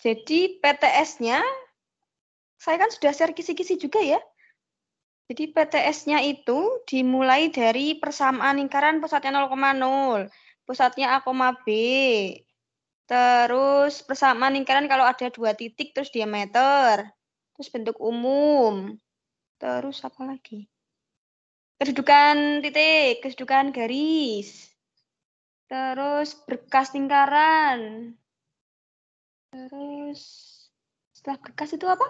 Jadi PTS-nya, saya kan sudah share kisi-kisi juga ya. Jadi PTS-nya itu dimulai dari persamaan lingkaran pusatnya 0,0, pusatnya A, B. Terus persamaan lingkaran kalau ada 2 titik terus diameter. Terus bentuk umum. Terus apa lagi? Kedudukan titik, kedudukan garis. Terus berkas lingkaran. Terus setelah berkas itu apa?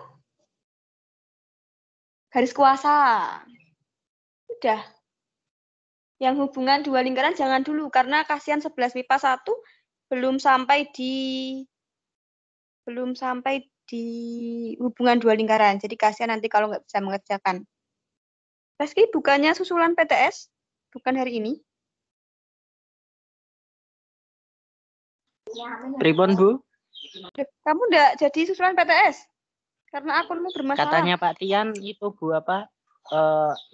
Garis kuasa. Udah. Yang hubungan 2 lingkaran jangan dulu karena kasihan 11 MIPA 1 belum sampai di hubungan 2 lingkaran. Jadi kasihan nanti kalau nggak bisa mengerjakan. Reski bukannya susulan PTS? Bukan hari ini? Pripun, Bu? Kamu nggak jadi susulan PTS? Karena akunmu bermasalah. Katanya Pak Tian itu, Bu,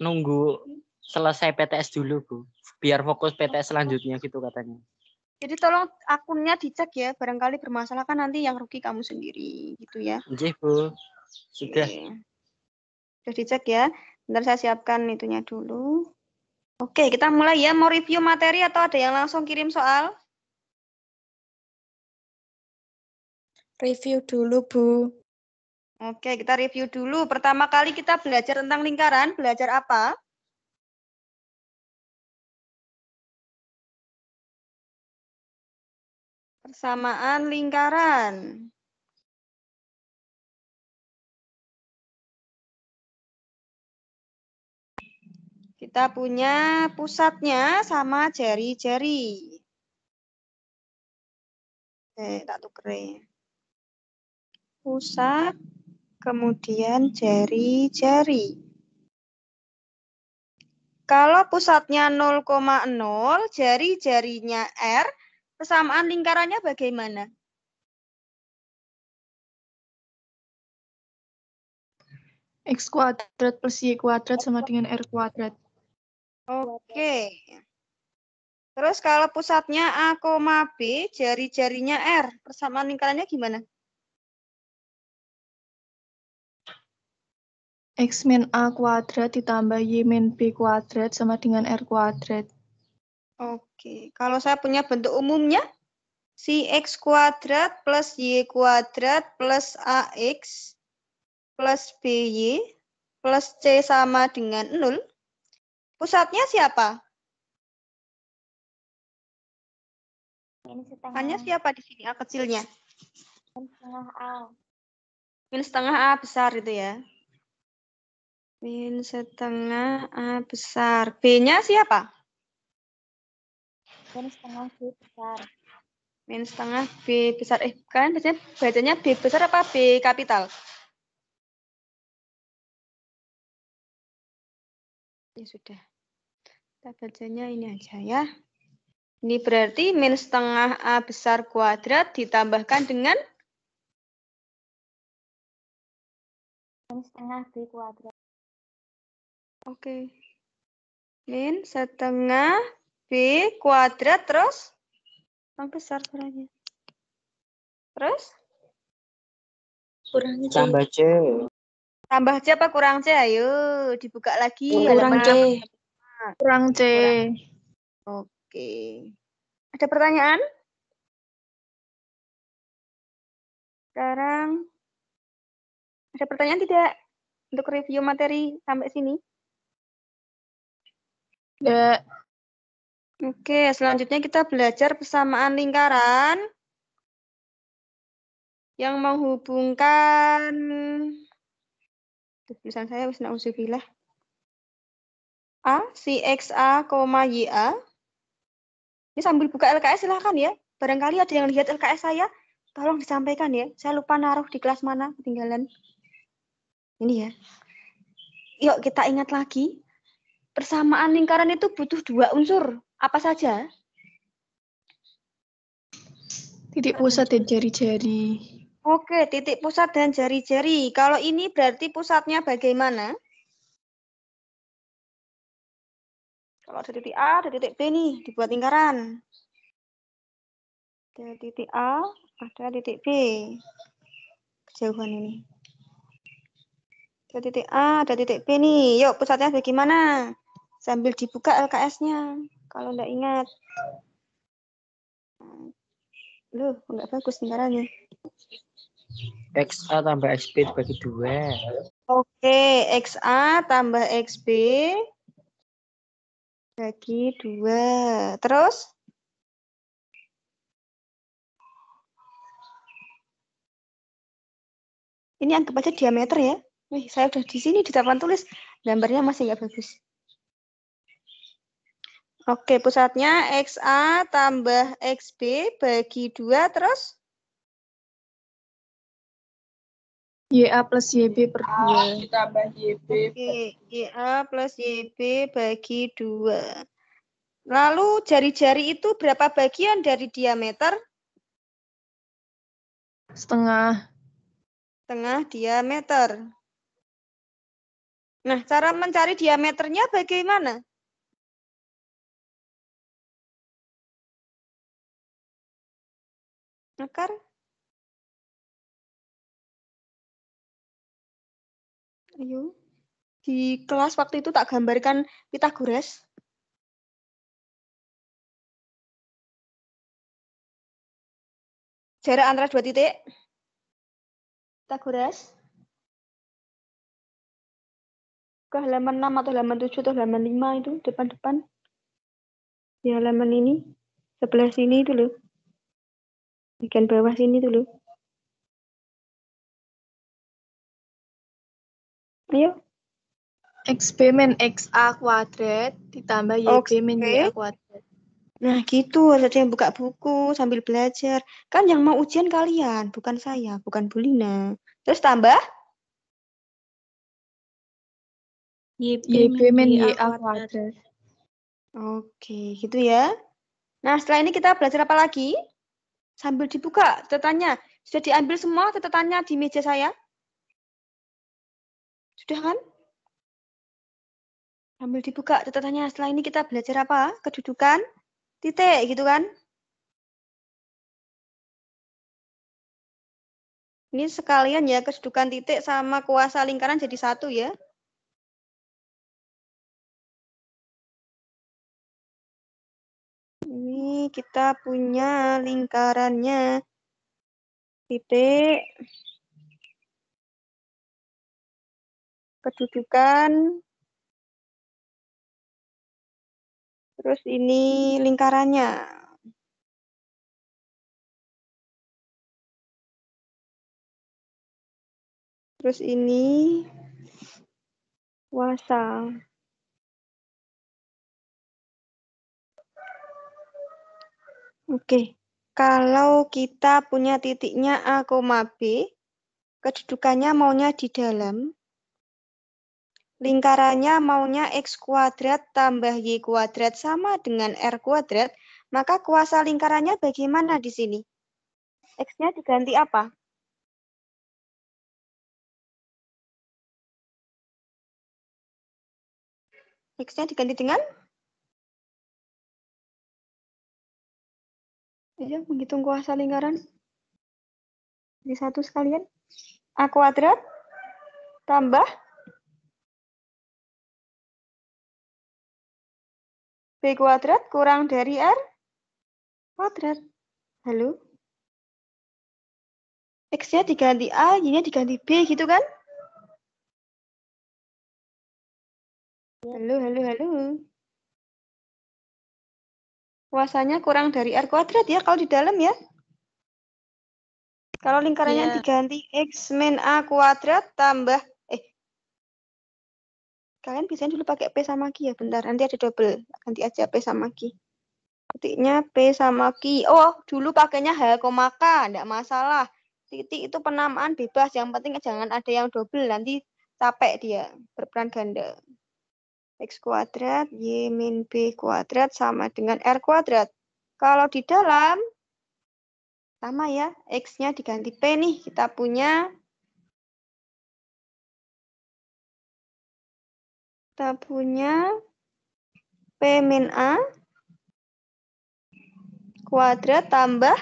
nunggu selesai PTS dulu, Bu. Biar fokus PTS selanjutnya gitu katanya. Jadi tolong akunnya dicek ya, barangkali bermasalah kan nanti yang rugi kamu sendiri gitu ya. Nggih, Bu. Sudah. Sudah dicek ya. Bentar saya siapkan itunya dulu. Oke, kita mulai ya. Mau review materi atau ada yang langsung kirim soal? Review dulu, Bu. Oke, kita review dulu. Pertama kali kita belajar tentang lingkaran. Belajar apa? Persamaan lingkaran. Kita punya pusatnya sama jari-jari. Tak tukerin. Pusat, kemudian jari-jari. Kalau pusatnya 0,0, jari-jarinya R, persamaan lingkarannya bagaimana? X kuadrat plus Y kuadrat sama dengan R kuadrat. Oke. Terus kalau pusatnya A, B, jari-jarinya R, persamaan lingkarannya gimana? X min A kuadrat ditambah Y min B kuadrat sama dengan R kuadrat. Oke, kalau saya punya bentuk umumnya, si X kuadrat plus Y kuadrat plus AX plus BY plus C sama dengan 0. Pusatnya siapa? Hanya siapa di sini A kecilnya? Min setengah A. Min setengah A besar itu ya. Min setengah A besar. B-nya siapa? Min setengah B besar. Min setengah B besar. Kalian bacanya B besar apa B kapital? Ya sudah. Kita bacanya ini aja ya. Ini berarti min setengah A besar kuadrat ditambahkan dengan Min setengah B kuadrat. oke. Min setengah B kuadrat terus yang besar caranya. Terus? Kurangi C. Tambah C. Tambah C apa kurang C? Ayo dibuka lagi. Kurang C. Kurang C. Oke. Ada pertanyaan? Sekarang ada pertanyaan tidak untuk review materi sampai sini? Enggak. Oke, selanjutnya kita belajar persamaan lingkaran yang menghubungkan tulisan saya wis nauzubillah. A, si X A, Y A. Ini sambil buka LKS silahkan ya. Barangkali ada yang lihat LKS saya, tolong disampaikan ya. Saya lupa naruh di kelas mana, ketinggalan. Ini ya. Yuk kita ingat lagi. Persamaan lingkaran itu butuh 2 unsur. Apa saja? Titik pusat dan jari-jari. Oke, titik pusat dan jari-jari. Kalau ini berarti pusatnya bagaimana? Kalau ada titik A, ada titik B nih, dibuat lingkaran. Ada titik A, ada titik B. jauhan ini. Ada titik A, ada titik B nih. Yuk, pusatnya bagaimana? Sambil dibuka LKS-nya. Kalau nggak ingat. Loh, nggak bagus lingkarannya. XA tambah XB dibagi 2. Oke, XA tambah XB bagi 2. Terus? Ini anggap aja diameter ya. Wih, saya udah di sini di papan tulis. Gambarnya masih nggak bagus. Oke, pusatnya XA tambah XB bagi 2. Terus? YA plus YB per 2. Ditambah YB. Oke, YA plus YB bagi 2. Lalu jari-jari itu berapa bagian dari diameter? Setengah. Setengah diameter. Nah, cara mencari diameternya bagaimana? Akar? Ayo. Di kelas waktu itu tak gambarkan Pythagoras. Jarak antara 2 titik. Pythagoras. Ke halaman 6 atau halaman 7 atau halaman 5 itu depan-depan. Di halaman ini. Sebelah sini itu loh. Bagian bawah sini itu loh. Ayo. XB min XA kuadrat ditambah YB min Oke. YA kuadrat. Nah gitu, harus ada yang buka buku sambil belajar. Kan yang mau ujian kalian, bukan saya, bukan Bu Lina. Terus tambah? YB min YA kuadrat. Oke, gitu ya. Nah, setelah ini kita belajar apa lagi? Sambil dibuka catatannya. Sudah diambil semua catatannya di meja saya? Sudah kan? Sambil dibuka catatannya. Setelah ini kita belajar apa? Kedudukan titik, gitu kan? Ini sekalian ya, kedudukan titik sama kuasa lingkaran jadi satu ya. Ini kita punya lingkarannya. Titik. Kedudukan. Terus ini lingkarannya. Terus ini kuasa. Oke. Kalau kita punya titiknya A, B, kedudukannya maunya di dalam, lingkarannya maunya X kuadrat tambah Y kuadrat sama dengan R kuadrat, maka kuasa lingkarannya bagaimana di sini? X-nya diganti apa? X-nya diganti dengan? Ayo, menghitung kuasa lingkaran. Di satu sekalian. A kuadrat tambah B kuadrat kurang dari R kuadrat. Halo? X-nya diganti A, Y-nya diganti B, gitu kan? Halo, halo, halo. Kuasanya kurang dari R kuadrat ya, kalau di dalam ya. Kalau lingkarannya diganti X min A kuadrat tambah, kalian biasanya dulu pakai P sama Q ya, bentar, nanti ada double. Ganti aja P sama Q. Titiknya P sama Q. Oh, dulu pakainya H, K, enggak masalah. Titik itu penamaan bebas, yang penting jangan ada yang double, nanti capek dia, berperan ganda. X kuadrat, Y min B kuadrat sama dengan R kuadrat. Kalau di dalam, sama ya, X-nya diganti P nih, kita punya P min A kuadrat tambah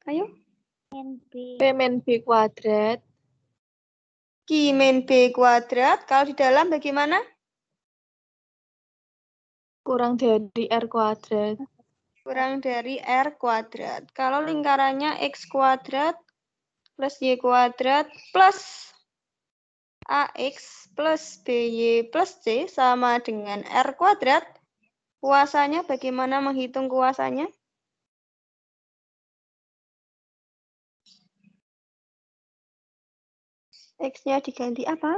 Ayo. Min B. P min B kuadrat. Q min B kuadrat. Kalau di dalam bagaimana? Kurang dari R kuadrat. Kurang dari R kuadrat. Kalau lingkarannya X kuadrat plus Y kuadrat plus AX plus BY plus C sama dengan R kuadrat. Kuasanya bagaimana menghitung kuasanya? X-nya diganti apa?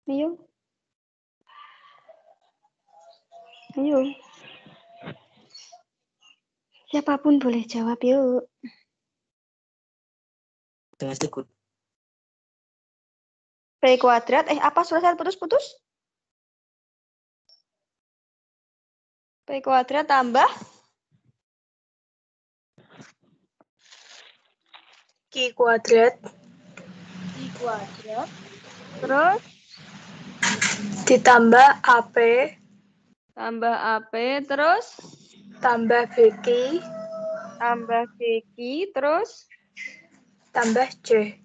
Ayo. Ayo. Siapapun boleh jawab yuk. Dengan sekut. P kuadrat, apa sudah saya putus-putus? P kuadrat tambah Q kuadrat. I kuadrat. Terus Ditambah AP. tambah AP. Terus Tambah BQ. tambah BQ. Terus Tambah C.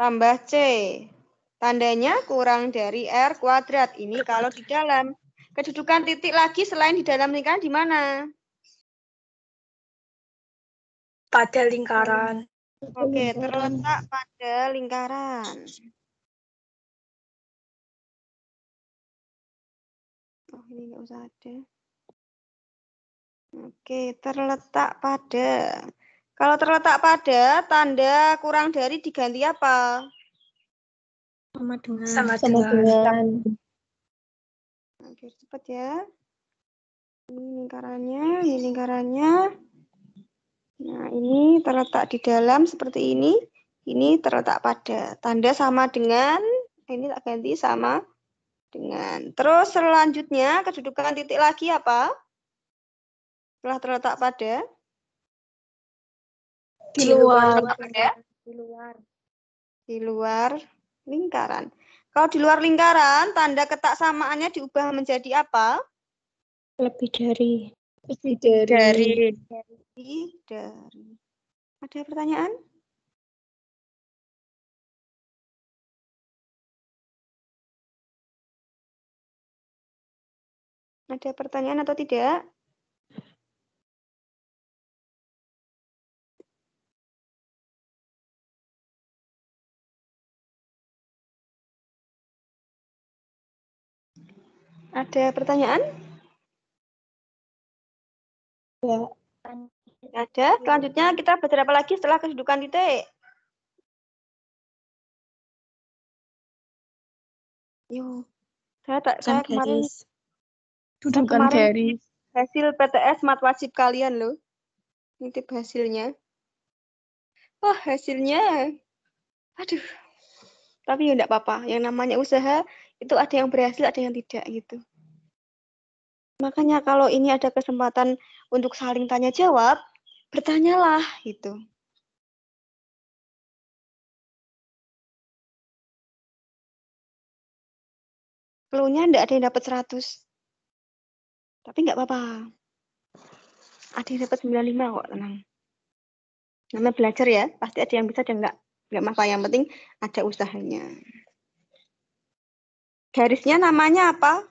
tambah C. Tandanya kurang dari R kuadrat. Ini kalau di dalam. Kedudukan titik lagi selain di dalam lingkaran di mana? Pada lingkaran. Oke, terletak pada lingkaran. Oh, ini nggak usah ada. Oke, terletak pada. Kalau terletak pada, tanda kurang dari diganti apa? Sama dengan. Oke, cepat ya. Ini lingkarannya. Nah, ini terletak di dalam seperti ini. Ini terletak pada. Tanda sama dengan, ini tak ganti sama dengan. Terus selanjutnya, kedudukan titik lagi apa? Setelah terletak pada. Di luar. Di luar lingkaran. Kalau di luar lingkaran, tanda ketak samaannya diubah menjadi apa? Lebih dari. Dari. Ada pertanyaan? Ada pertanyaan atau tidak? Ada pertanyaan? Ya. Ada. Selanjutnya kita belajar apa lagi setelah kedudukan titik? Yuk. Saya kemarin Dudukan garis. hasil PTS mat wajib kalian loh. Nitip hasilnya. Wah, hasilnya. Aduh. Tapi ya enggak apa-apa. Yang namanya usaha itu ada yang berhasil, ada yang tidak gitu. Makanya kalau ini ada kesempatan untuk saling tanya jawab, bertanyalah gitu. Clue-nya enggak ada yang dapat 100. Tapi enggak apa-apa. Ada yang dapat 95 kok, tenang. Namanya belajar ya, pasti ada yang bisa dan enggak apa-apa. Yang penting ada usahanya. Garisnya namanya apa?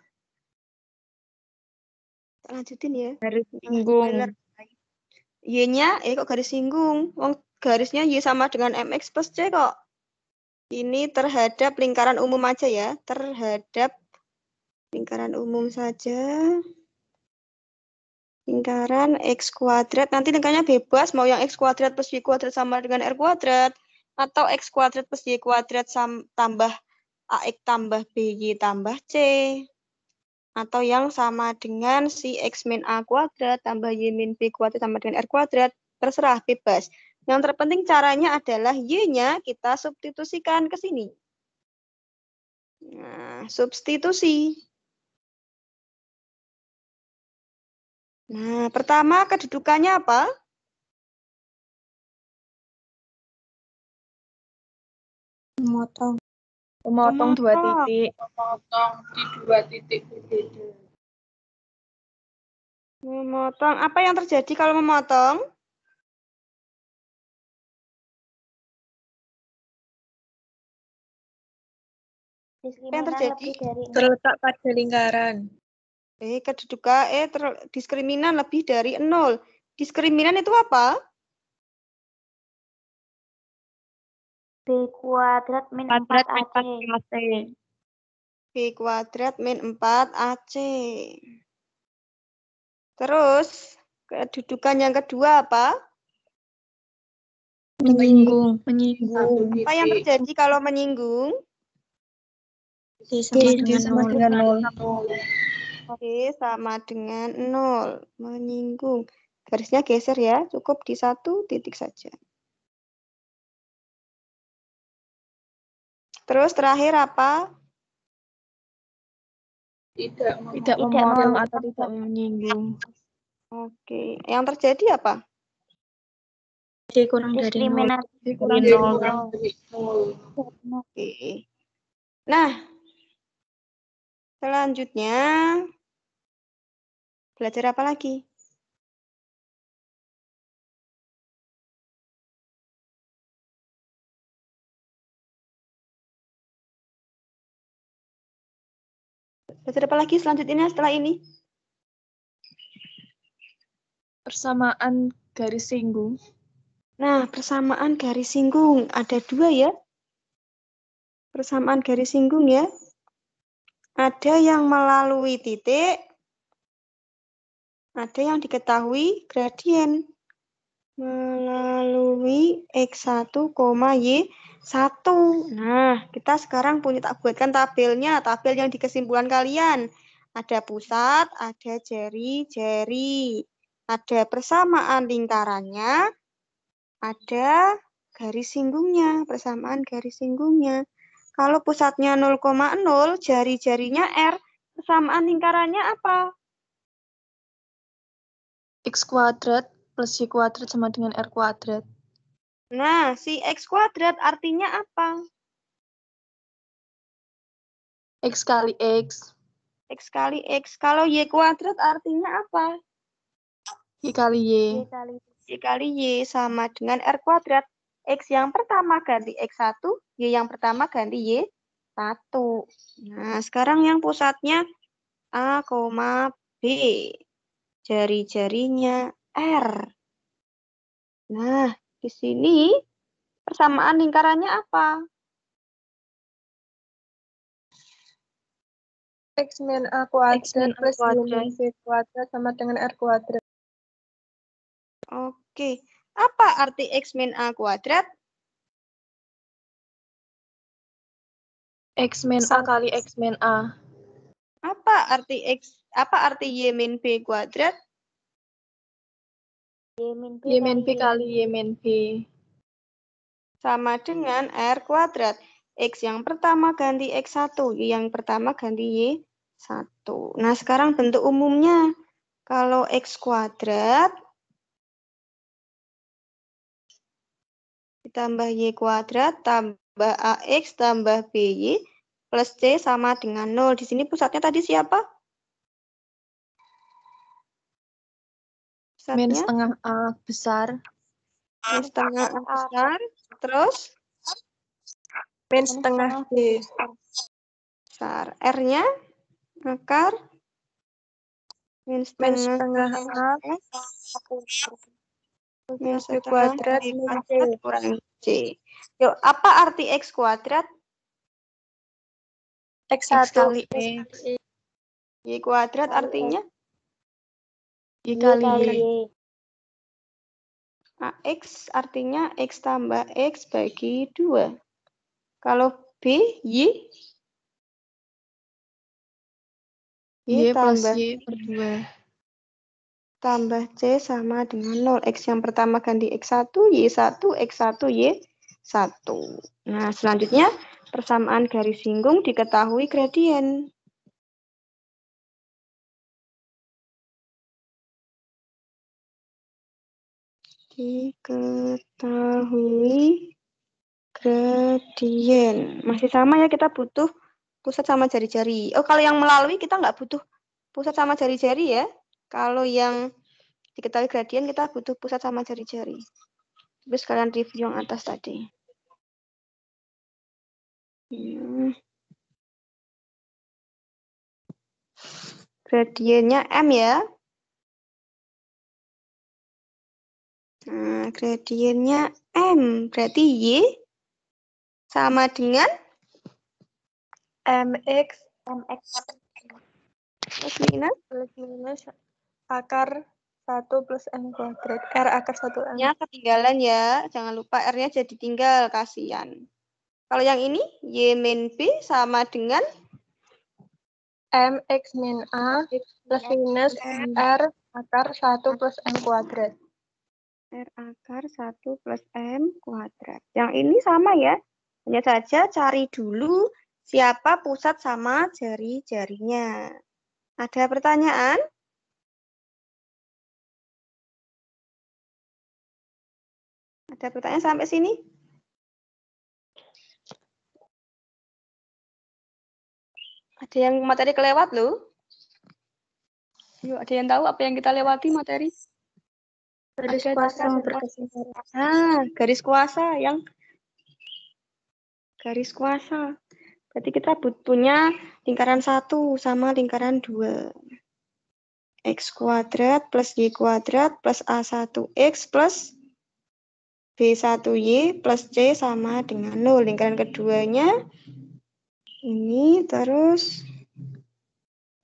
Lanjutin ya. Garis singgung. Y-nya, kok garis singgung? Wong garisnya Y sama dengan MX plus C kok. Ini terhadap lingkaran umum aja ya. Terhadap lingkaran umum saja. Lingkaran X kuadrat. Nanti lingkarannya bebas. Mau yang X kuadrat plus Y kuadrat sama dengan R kuadrat. Atau X kuadrat plus Y kuadrat tambah AX tambah BY tambah C. Atau yang sama dengan si X min A kuadrat tambah Y min B kuadrat sama dengan R kuadrat. Terserah, bebas. Yang terpenting caranya adalah Y-nya kita substitusikan ke sini. Nah, substitusi. Nah, pertama kedudukannya apa? Memotong 2 titik. Memotong di 2 titik berbeda. Memotong. Apa yang terjadi kalau memotong? Diskriminan terjadi? lebih dari Terletak pada lingkaran. Kedudukan diskriminan lebih dari 0. Diskriminan itu apa? B kuadrat min 4 AC. B kuadrat min 4 AC. Terus, kedudukan yang kedua apa? Menyinggung. Apa yang terjadi kalau menyinggung? D sama dengan 0. Oke, sama dengan 0. Menyinggung. Garisnya geser ya, cukup di 1 titik saja. Terus terakhir apa? Tidak memotong atau tidak menyinggung. Oke, yang terjadi apa? D kurang dari 0. Diskriminasi Kurang dari 0. Oke. Nah, selanjutnya belajar apa lagi? Belajar apa lagi selanjutnya setelah ini? Persamaan garis singgung. Nah, persamaan garis singgung. Ada 2 ya. Persamaan garis singgung ya. Ada yang melalui titik. Ada yang diketahui gradien. Melalui X1, Y1. Nah, kita sekarang tak buatkan tabelnya. Tabel yang di kesimpulan kalian. Ada pusat, ada jari-jari. Ada persamaan lingkarannya. Ada garis singgungnya, persamaan garis singgungnya. Kalau pusatnya 0,0, jari-jarinya R, persamaan lingkarannya apa? X kuadrat plus Y kuadrat sama dengan R kuadrat. Nah, si X kuadrat artinya apa? X kali X. X kali X. Kalau Y kuadrat artinya apa? Y kali Y. Y kali Y sama dengan R kuadrat. X yang pertama ganti X1, Y yang pertama ganti Y1. Nah, sekarang yang pusatnya A, B. Jari-jarinya R. Nah, di sini persamaan lingkarannya apa? X min A kuadrat plus Y min B kuadrat sama dengan R kuadrat. Oke. Apa arti X min A kuadrat? X min A kali X min A. Apa arti Y min B kuadrat? Y min B kali Y min B. Sama dengan R kuadrat. X yang pertama ganti X1, Y yang pertama ganti Y1. Nah, sekarang bentuk umumnya. Kalau X kuadrat ditambah Y kuadrat tambah AX tambah BY plus C sama dengan 0. Di sini pusatnya tadi siapa? Pusatnya? Min setengah A besar. Min setengah A besar. Terus? Min setengah B besar. R-nya? Akar? Min setengah A. Min setengah kuadrat B min C. kuadrat kurang C. Yuk, apa arti X kuadrat? X kali X. Y kuadrat artinya? Y kali Y. AX artinya X tambah X bagi 2. Kalau B, Y? Y plus tambah Y per 2. tambah C sama dengan 0. X yang pertama ganti X1, Y1, X1, Y1. Nah, selanjutnya persamaan garis singgung diketahui gradien. Diketahui gradien. Masih sama ya, kita butuh pusat sama jari-jari. Oh, kalau yang melalui kita nggak butuh pusat sama jari-jari ya. Kalau yang diketahui gradien, kita butuh pusat sama jari-jari. Terus kalian review yang atas tadi. Gradiennya M ya. Nah, gradiennya M. Berarti Y sama dengan MX MX plus minus. plus minus akar 1 plus M kuadrat. R akar 1M. Ya, ketinggalan ya. Jangan lupa R-nya jadi tinggal. Kasihan. Kalau yang ini, Y min B sama dengan MX min A plus minus R akar 1 plus M kuadrat. R akar 1 plus M kuadrat. Yang ini sama ya. Hanya saja cari dulu siapa pusat sama jari-jarinya. Ada pertanyaan? Ada pertanyaan sampai sini? Ada yang materi kelewat loh. Yuk, ada yang tahu apa yang kita lewati materi? Garis kuasa berkas lingkaran. Nah, garis kuasa yang garis kuasa. Berarti kita punya lingkaran 1 sama lingkaran 2. X kuadrat plus Y kuadrat plus A1X plus B1Y plus C sama dengan 0. Lingkaran keduanya ini terus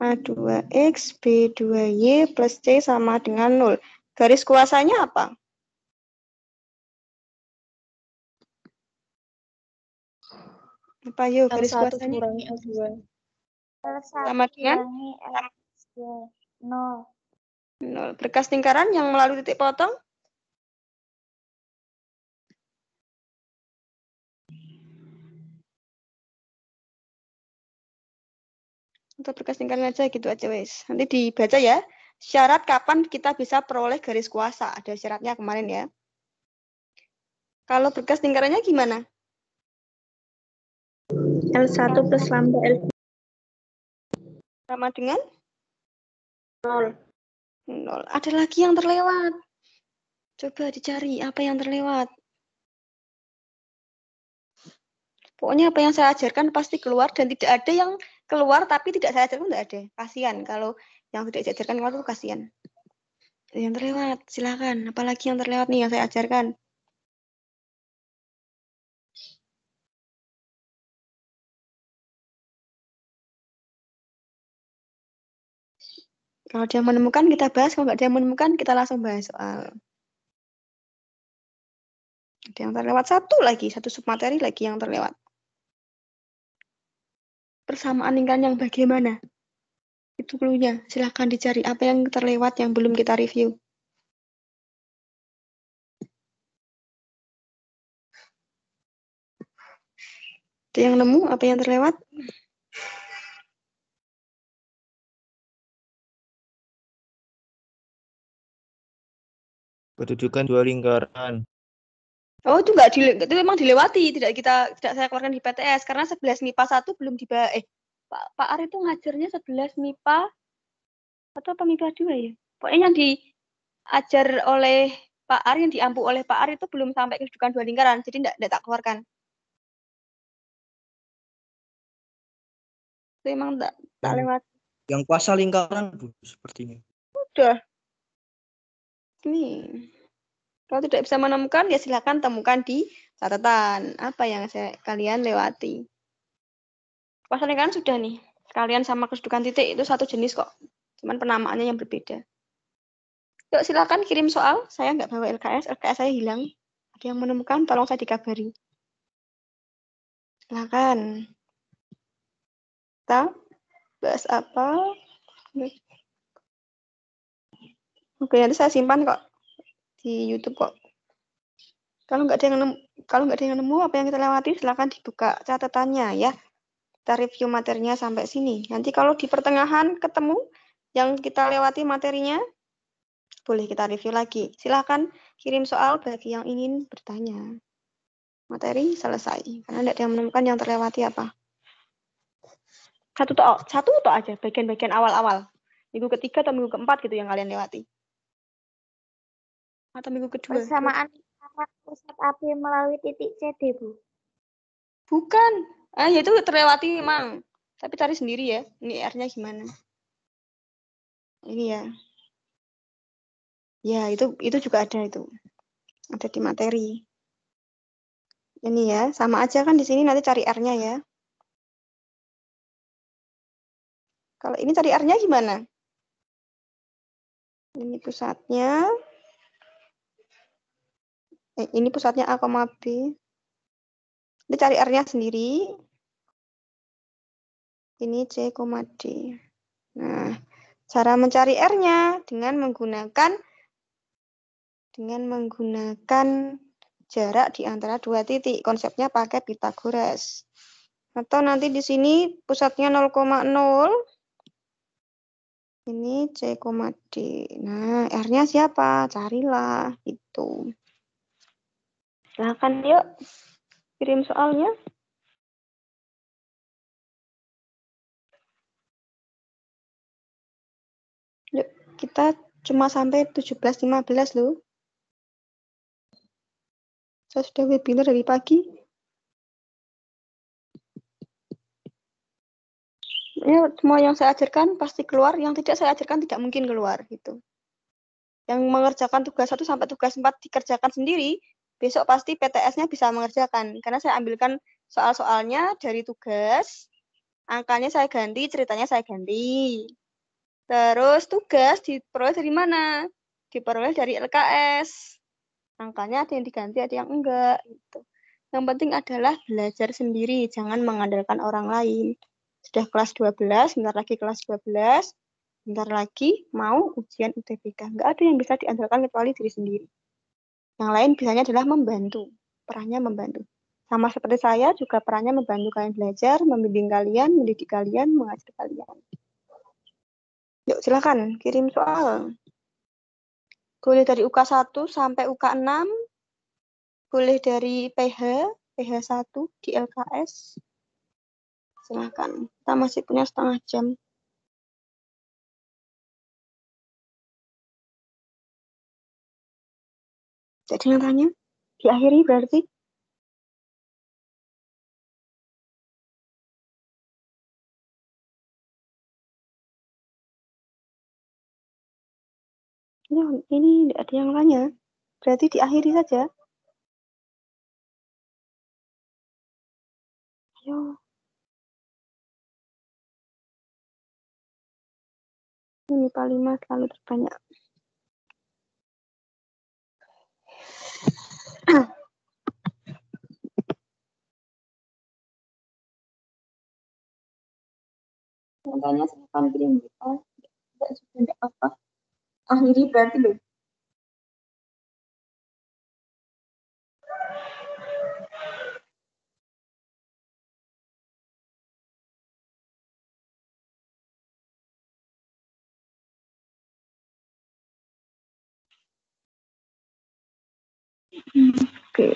A2X B2Y plus C sama dengan 0. Garis kuasanya apa? Apa yuk garis L1 kuasanya? kurangi L2. Sama dengan? kurangi LX 0. 0. Berkas lingkaran yang melalui titik potong? Untuk berkas lingkaran aja gitu aja wes. Nanti dibaca ya. Syarat kapan kita bisa peroleh garis kuasa. Ada syaratnya kemarin ya. Kalau berkas lingkarannya gimana? L1 plus lambda L2. Sama dengan? 0. 0. Ada lagi yang terlewat. Coba dicari apa yang terlewat. Pokoknya apa yang saya ajarkan pasti keluar dan tidak ada yang keluar tapi tidak saya ajarkan tidak ada. Kasihan kalau yang tidak saya ajarkan keluar itu kasihan. Yang terlewat, silakan. Apalagi yang terlewat nih yang saya ajarkan. Kalau ada yang menemukan kita bahas, kalau nggak ada yang menemukan kita langsung bahas soal. Ada yang terlewat satu submateri lagi yang terlewat. Persamaan lingkaran yang bagaimana? Itu cluenya. Silakan dicari apa yang terlewat yang belum kita review. Ada yang nemu apa yang terlewat? Kedudukan dua lingkaran. Oh, itu itu memang dilewati, tidak saya keluarkan di PTS karena 11 MIPA 1 belum dibahas. Pak Ar itu ngajarnya 11 MIPA atau apa MIPA 2 ya? Pokoknya yang diajar oleh Pak Ar, yang diampu oleh Pak Ar itu belum sampai kedudukan dua lingkaran, jadi tidak tak keluarkan. Itu memang tak lewat. Yang kuasa lingkaran, Bu, sepertinya. Udah. Nih. Kalau tidak bisa menemukan, ya silakan temukan di catatan. Apa yang kalian lewati. Kuasa lingkaran sudah nih. Kalian sama kedudukan titik itu satu jenis kok. Cuman penamaannya yang berbeda. Yuk silakan kirim soal. Saya nggak bawa LKS. LKS saya hilang. Ada yang menemukan, tolong saya dikabari. Silakan. Kita bahas apa? Oke, nanti saya simpan kok di YouTube kok. Kalau nggak ada yang nemu apa yang kita lewati, silakan dibuka catatannya ya. Kita review materinya sampai sini. Nanti kalau di pertengahan ketemu yang kita lewati materinya, boleh kita review lagi. Silakan kirim soal bagi yang ingin bertanya. Materi selesai. Karena tidak ada yang menemukan yang terlewati apa. Satu toh aja, bagian-bagian awal-awal. Minggu ketiga atau minggu keempat gitu yang kalian lewati. Atau minggu kedua. Persamaan pusat api melalui titik CD, Bu. Bukan. Ya itu terlewati memang. Tapi cari sendiri ya. Ini R-nya gimana. Ini ya. Ya, itu juga ada itu. Ada di materi. Ini ya, sama aja kan di sini nanti cari R-nya ya. Kalau ini cari R-nya gimana? Ini pusatnya. Ini pusatnya A, B. Ini cari R-nya sendiri. Ini C, D. Nah, cara mencari R-nya dengan menggunakan jarak di antara dua titik. Konsepnya pakai Pythagoras. Atau nanti di sini pusatnya 0,0. Ini C, D. Nah, R-nya siapa? Carilah. Itu. Silahkan yuk. Kirim soalnya. Yuk, kita cuma sampai 17.15 loh. Saya sudah webinar dari pagi. Ya, semua yang saya ajarkan pasti keluar, yang tidak saya ajarkan tidak mungkin keluar gitu. Yang mengerjakan tugas 1 sampai tugas 4 dikerjakan sendiri, besok pasti PTS-nya bisa mengerjakan. Karena saya ambilkan soal-soalnya dari tugas, angkanya saya ganti, ceritanya saya ganti. Terus tugas diperoleh dari mana? Diperoleh dari LKS. Angkanya ada yang diganti, ada yang enggak. Gitu. Yang penting adalah belajar sendiri, jangan mengandalkan orang lain. Sudah kelas 12, bentar lagi kelas 12, bentar lagi mau ujian UTBK. Enggak ada yang bisa diandalkan kecuali diri sendiri. Yang lain bisanya adalah membantu, perannya membantu. Sama seperti saya juga perannya membantu kalian belajar, membimbing kalian, mendidik kalian, mengajar kalian. Yuk silakan kirim soal. Boleh dari UK1 sampai UK6, boleh dari PH1 di LKS. Silakan. Kita masih punya setengah jam. Jadi yang tanya, diakhiri berarti? Ya, ini tidak ada yang tanya. Berarti diakhiri saja. Ayo. Ini paling selalu terbanyak. Yang tanya silakan kirim kita. Tidak apa. Akhiri berarti loh. Oke.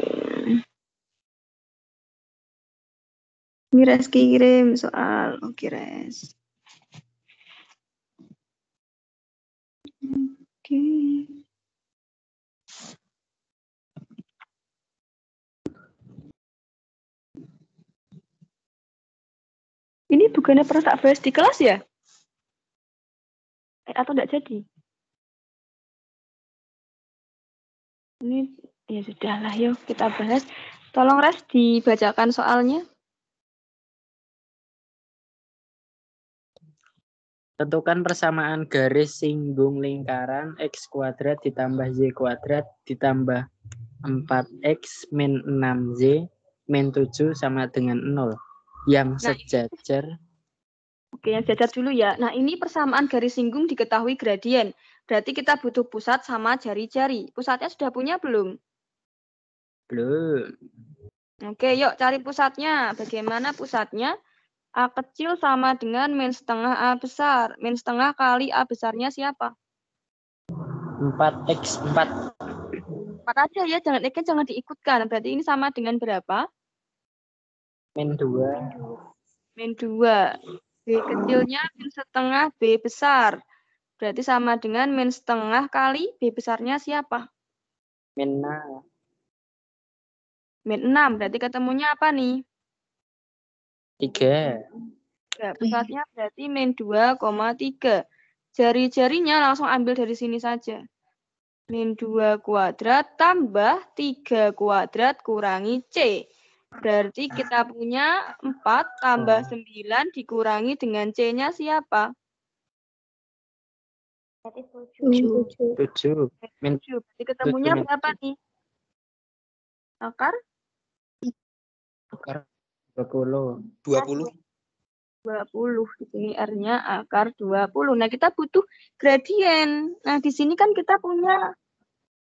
Ini Reski kirim soal. Oke, Res. Oke. Ini bukannya pernah tak bahas di kelas ya? Atau enggak jadi? Ini ya sudahlah, yuk kita bahas. Tolong Res dibacakan soalnya. Tentukan persamaan garis singgung lingkaran X kuadrat ditambah Y kuadrat ditambah 4X min 6Z min 7 sama dengan 0. Yang sejajar. Oke, yang sejajar dulu ya. Nah, ini persamaan garis singgung diketahui gradien. Berarti kita butuh pusat sama jari-jari. Pusatnya sudah punya belum? Belum. Oke, yuk cari pusatnya. Bagaimana pusatnya? A kecil sama dengan min setengah A besar. Min setengah kali A besarnya siapa? 4X 4. 4 aja ya, jangan diikutkan. Berarti ini sama dengan berapa? Min 2. Min 2. B kecilnya min setengah B besar. Berarti sama dengan min setengah kali B besarnya siapa? Min 6. Min 6. Berarti ketemunya apa nih? 3. Ya, pusatnya berarti min 2,3. Jari-jarinya langsung ambil dari sini saja. Min 2 kuadrat tambah 3 kuadrat kurangi C. Berarti kita punya 4 tambah 9 dikurangi dengan C-nya siapa? Berarti 7. Min 7. 7. Min 7. Berarti ketemunya min berapa nih? Akar? akar 20. 20. 20. Di sini R-nya akar 20. Nah, kita butuh gradien. Nah, di sini kan kita punya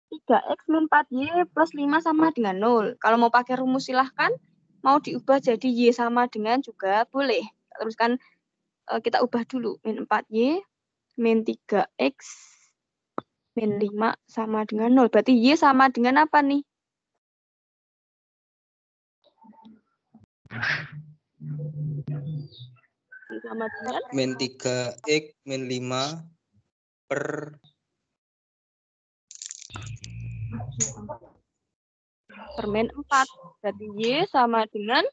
3x min 4y plus 5 sama dengan 0. Kalau mau pakai rumus silahkan. Mau diubah jadi y sama dengan juga boleh. Terus kan kita ubah dulu. Min 4y, min 3x, min 5 sama dengan 0. Berarti y sama dengan apa nih? Y sama dengan Min 3x min 5 per min 4. Berarti y sama dengan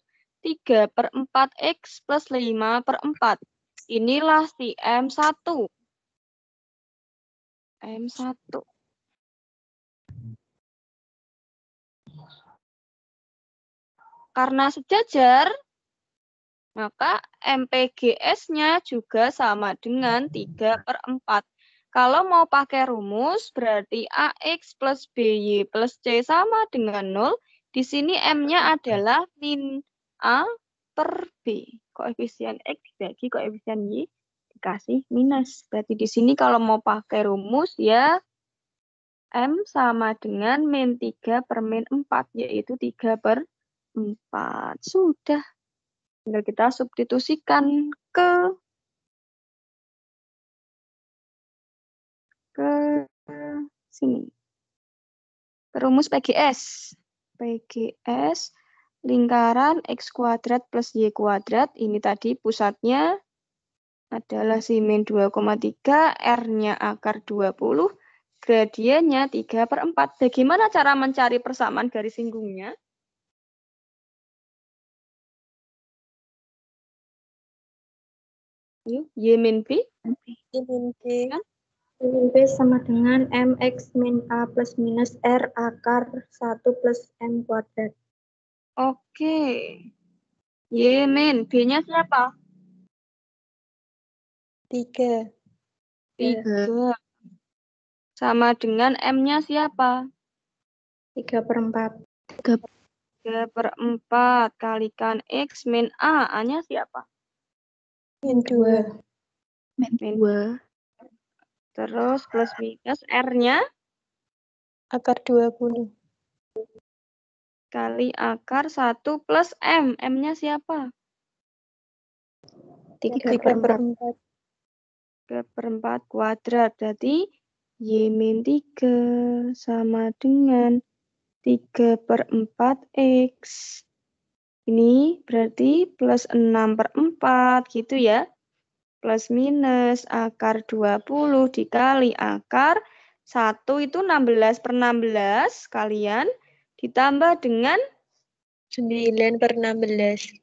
3/4x plus 5/4. Inilah si M1. M1. Karena sejajar, maka MPGS-nya juga sama dengan 3/4. Kalau mau pakai rumus, berarti AX plus BY plus C sama dengan 0. Di sini M-nya adalah min A per B. Koefisien X dibagi koefisien Y dikasih minus. Berarti di sini kalau mau pakai rumus, ya M sama dengan min 3 per min 4, yaitu 3/4. Sudah. Tinggal kita substitusikan ke sini. Rumus PGS. PGS lingkaran X kuadrat plus Y kuadrat. Ini tadi pusatnya adalah si min 2,3, R-nya akar 20, gradiennya 3/4. Bagaimana cara mencari persamaan garis singgungnya? Yuk, Y min B. Y min B. Kan? Min B sama dengan MX min A plus minus R akar 1 plus M kuadrat. Oke. Y min B-nya siapa? 3. 3. Sama dengan M-nya siapa? 3/4. 3/4 kalikan X min A. A-nya siapa? Min 2. Min 2. Terus plus minus R-nya Akar 20. kali akar 1 plus M. M-nya siapa? 3/4. 3/4 kuadrat. Berarti Y min 3 sama dengan 3/4 X. Ini berarti plus 6/4 gitu ya. Plus minus akar 20 dikali akar 1 itu 16/16 kalian ditambah dengan 9/16.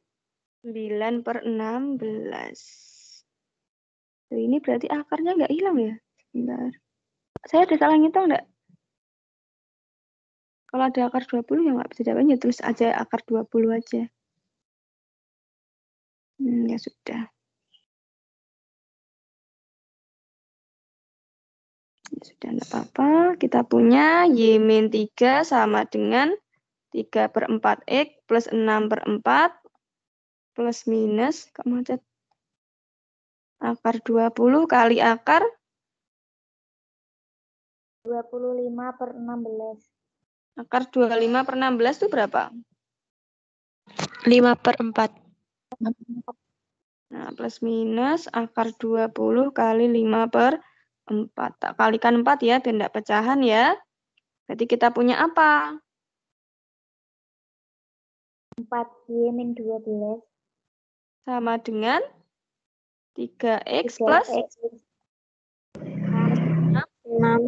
9/16. Ini berarti akarnya nggak hilang ya? Sebentar. Saya ada salah ngitung nggak? Kalau ada akar 20 ya nggak bisa jawabnya, tulis aja akar 20 aja. Ya sudah. Ya sudah, nggak apa-apa. Kita punya Y min 3 sama dengan 3/4X plus 6/4 plus minus, kok macet? Akar 20 kali akar 25/16. akar 25/16 itu berapa? 5/4. Nah, plus minus akar 20 kali 5/4. Tak kalikan 4 ya, biar tidak pecahan ya. Berarti kita punya apa? 4Y min 12. Sama dengan 3X 3X plus H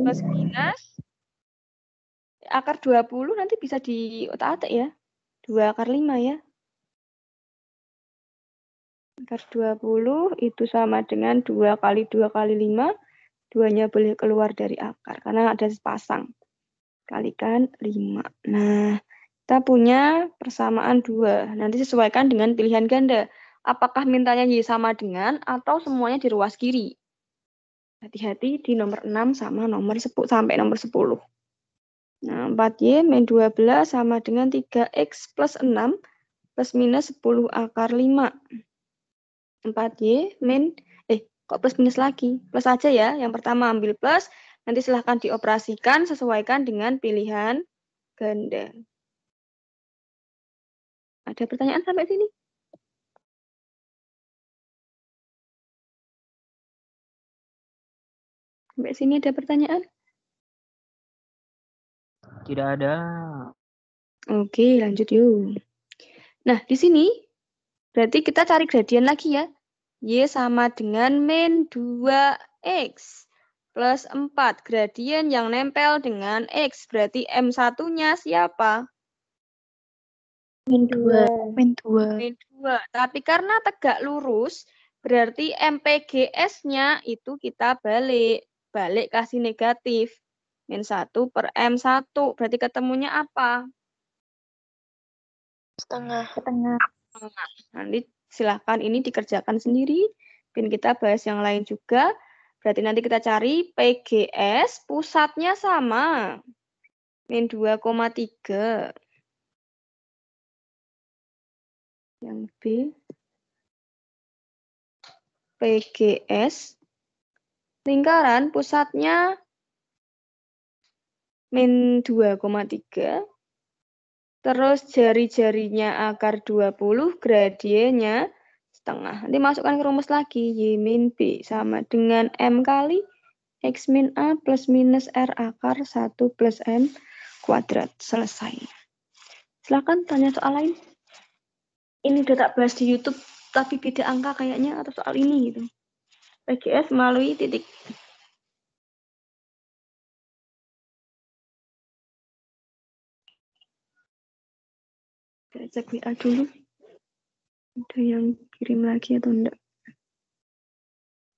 plus minus akar 20 nanti bisa di otak-atik ya. 2 akar 5 ya. Akar 20 itu sama dengan 2 kali 2 kali 5. 2-nya boleh keluar dari akar karena ada sepasang. Kalikan 5. Nah, kita punya persamaan 2. Nanti sesuaikan dengan pilihan ganda. Apakah mintanya Y sama dengan atau semuanya di ruas kiri? Hati-hati di nomor 6 sama nomor 10 sampai nomor 10. Nah, 4Y min 12 sama dengan 3X plus 6 plus minus 10 akar 5. 4Y min, kok plus minus lagi? Plus aja ya. Yang pertama ambil plus, nanti silahkan dioperasikan sesuaikan dengan pilihan ganda. Ada pertanyaan sampai sini? Sampai sini ada pertanyaan? Tidak ada. Oke, lanjut yuk. Nah, di sini berarti kita cari gradien lagi ya. Y sama dengan min 2X plus 4. Gradien yang nempel dengan X. Berarti M1-nya siapa? Min 2. Min 2. Tapi karena tegak lurus, berarti MPGS-nya itu kita balik. Balik kasih negatif. Min 1 per M1. Berarti ketemunya apa? Setengah. Nanti silahkan ini dikerjakan sendiri. Dan kita bahas yang lain juga. Berarti nanti kita cari PGS pusatnya sama. Min 2,3. Yang B. PGS. Lingkaran pusatnya min 2,3. Terus jari-jarinya akar 20, gradiennya setengah. Nanti masukkan ke rumus lagi. Y min B sama dengan M kali X min A plus minus R akar 1 plus M kuadrat. Selesai. Silakan tanya soal lain. Ini udah tak bahas di YouTube, tapi beda angka kayaknya atau soal ini gitu. PGS melalui titik. Saya cek WA dulu. Ada yang kirim lagi atau enggak?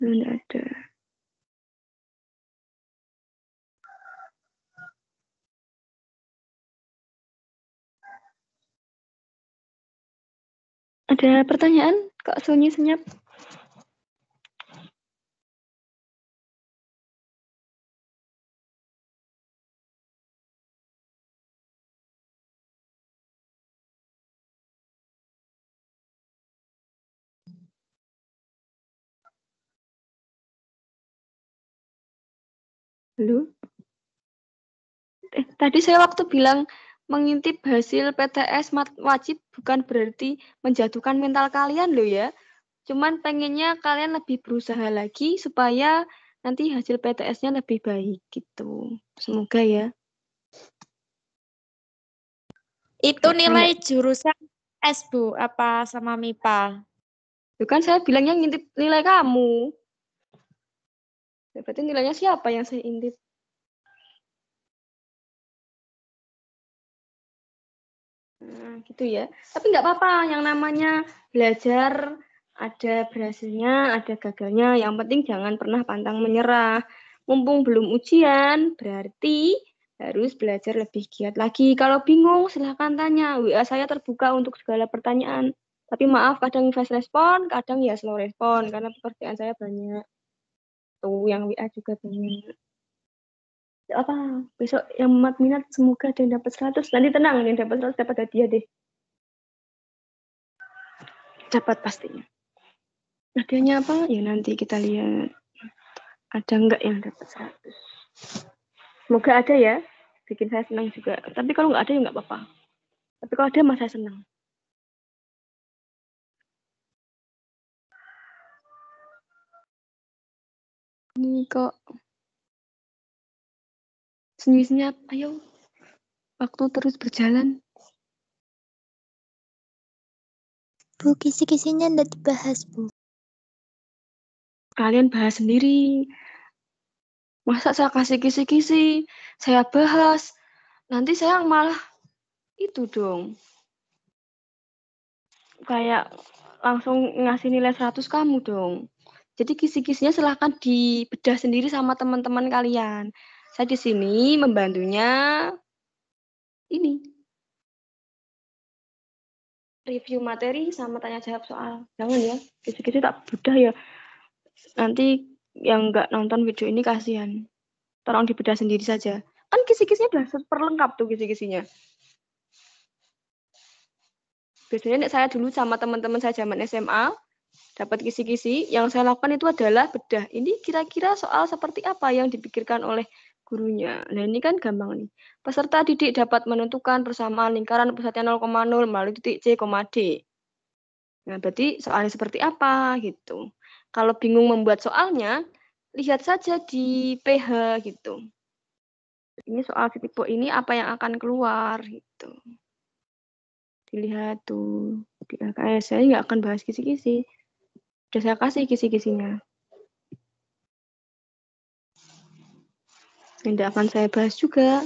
Enggak ada. Ada pertanyaan? Kok sunyi senyap? Halo? Tadi saya waktu bilang mengintip hasil PTS wajib bukan berarti menjatuhkan mental kalian loh ya. Cuman pengennya kalian lebih berusaha lagi supaya nanti hasil PTS-nya lebih baik gitu. Semoga ya. Itu nilai jurusan S, Bu, apa sama MIPA? Itu kan saya bilangnya ngintip nilai kamu. Berarti nilainya siapa yang saya intip? Nah, gitu ya. Tapi nggak apa-apa, yang namanya belajar ada berhasilnya, ada gagalnya. Yang penting jangan pernah pantang menyerah. Mumpung belum ujian, berarti harus belajar lebih giat lagi. Kalau bingung, silahkan tanya. WA saya terbuka untuk segala pertanyaan. Tapi maaf, kadang fast respon, kadang ya slow respon, karena pekerjaan saya banyak. Tuh, yang WA juga banyak. Apa besok yang minat semoga ada yang dapat 100. Nanti tenang, yang dapat 100 dapat hadiah deh. Dapat pastinya. Hadiahnya apa? Ya nanti kita lihat. Ada enggak yang dapat 100. Semoga ada ya. Bikin saya senang juga. Tapi kalau nggak ada ya nggak apa-apa. Tapi kalau ada mah saya senang. Ini kok senyap-senyap. Ayo. Waktu terus berjalan. Bu, kisi-kisinya ndak dibahas, Bu. Kalian bahas sendiri. Masa saya kasih kisi-kisi, saya bahas, nanti saya malah itu dong. Kayak langsung ngasih nilai 100 kamu dong. Jadi kisi-kisinya silahkan dibedah sendiri sama teman-teman kalian. Saya di sini membantunya ini. Review materi sama tanya jawab soal. Jangan ya, kisi-kisi tak bedah ya. Nanti yang nggak nonton video ini kasihan. Tolong dibedah sendiri saja. Kan kisi-kisinya udah super lengkap tuh kisi-kisinya. Biasanya saya dulu sama teman-teman saya zaman SMA, dapat kisi-kisi, yang saya lakukan itu adalah bedah. Ini kira-kira soal seperti apa yang dipikirkan oleh gurunya. Nah ini kan gampang nih. Peserta didik dapat menentukan persamaan lingkaran pusatnya 0,0 melalui titik C, D. Nah berarti soalnya seperti apa gitu. Kalau bingung membuat soalnya, lihat saja di PH gitu. Ini soal titik ini apa yang akan keluar gitu. Dilihat tuh di LKS. Saya nggak akan bahas kisi-kisi. Udah saya kasih kisi-kisinya. Tidak akan saya bahas juga.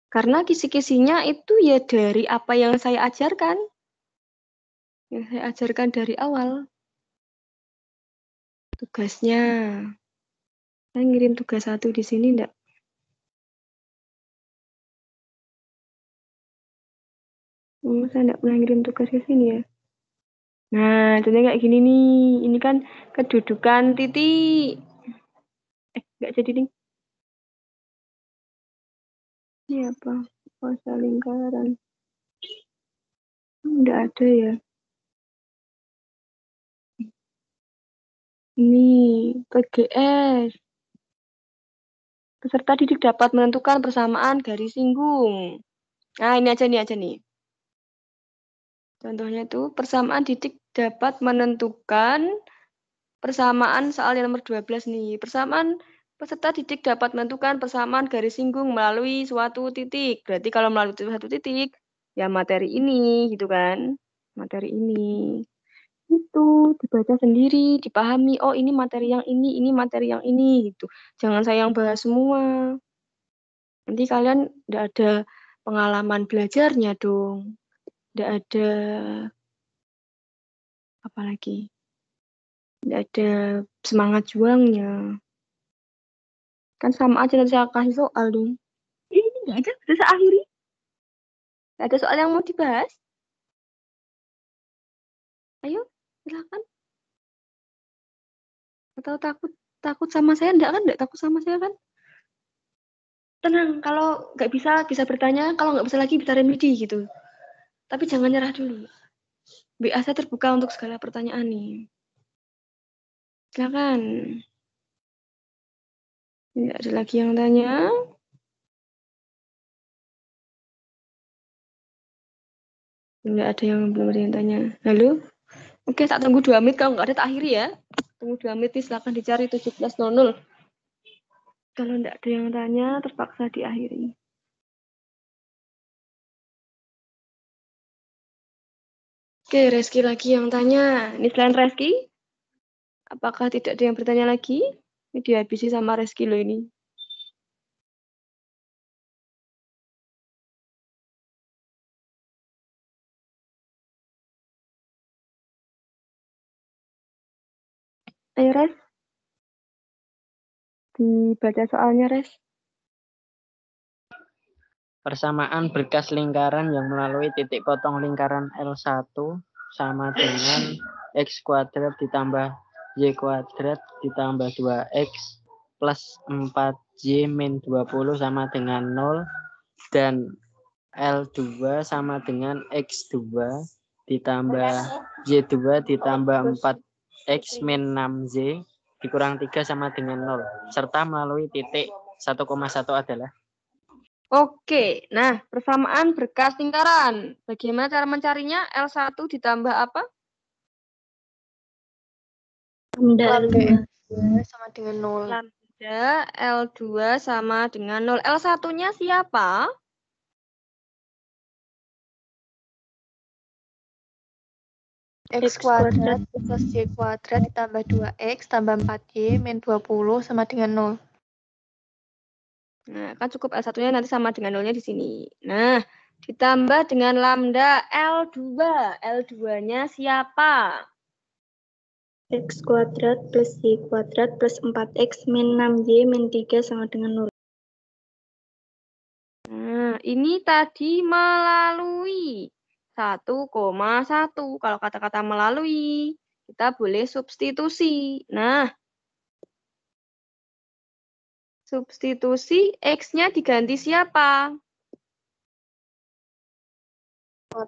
Karena kisi-kisinya itu ya dari apa yang saya ajarkan. Yang saya ajarkan dari awal. Tugasnya. Saya ngirim tugas 1 di sini enggak? Saya enggak pernah ngirim tugas ke sini ya. Nah, contohnya kayak gini nih. Ini kan kedudukan titik. Enggak jadi nih. Ini apa? Kuasa lingkaran. Enggak ada ya. Ini PGS. Peserta didik dapat menentukan persamaan garis singgung. Nah, ini aja nih. Contohnya itu persamaan didik dapat menentukan persamaan soal yang nomor 12 nih. Persamaan peserta didik dapat menentukan persamaan garis singgung melalui suatu titik. Berarti kalau melalui suatu titik, ya materi ini gitu kan. Materi ini. Itu dibaca sendiri, dipahami, oh ini materi yang ini materi yang ini gitu. Jangan saya yang bahas semua. Nanti kalian enggak ada pengalaman belajarnya dong. Enggak ada apa lagi? Enggak ada semangat juangnya. Kan sama aja nanti saya kasih soal dong. Ini enggak ada, sudah saya akhiri. Enggak ada soal yang mau dibahas. Ayo, silakan. Atau takut sama saya enggak kan? Enggak takut sama saya kan? Tenang, kalau nggak bisa bertanya, kalau nggak bisa lagi bisa remedi gitu. Tapi jangan nyerah dulu. WA saya terbuka untuk segala pertanyaan nih. Silakan. Tidak ada lagi yang tanya. Tidak ada yang belum ada yang tanya. Halo? Oke, tak tunggu 2 menit. Kalau nggak ada, tak akhiri ya. Tunggu 2 menit nih, silakan dicari 17.00. Kalau tidak ada yang tanya, terpaksa diakhiri. Oke, Reski lagi yang tanya. Ini selain Reski, apakah tidak ada yang bertanya lagi? Ini dihabisi sama Reski loh ini. Ayo, Res. Dibaca soalnya, Res. Persamaan berkas lingkaran yang melalui titik potong lingkaran L1 sama dengan X kuadrat ditambah Y kuadrat ditambah 2X plus 4Y min 20 sama dengan 0 dan L2 sama dengan X2 ditambah Y2 ditambah 4X min 6Z dikurang 3 sama dengan 0 serta melalui titik 1,1 adalah. Oke, nah persamaan berkas lingkaran. Bagaimana cara mencarinya? L1 ditambah apa? Lambda Lambda sama dengan 0. Lambda L2 sama dengan 0. L1-nya siapa? X kuadrat plus Y kuadrat ditambah 2X tambah 4Y min 20 sama dengan 0. Nah, kan cukup L1-nya nanti sama dengan 0-nya di sini. Nah, ditambah dengan lambda L2. L2-nya siapa? X kuadrat plus Y kuadrat plus 4X min 6Y min 3 sama dengan 0. Nah, ini tadi melalui 1,1. Kalau kata-kata melalui, kita boleh substitusi. Nah, substitusi X-nya diganti siapa? 1.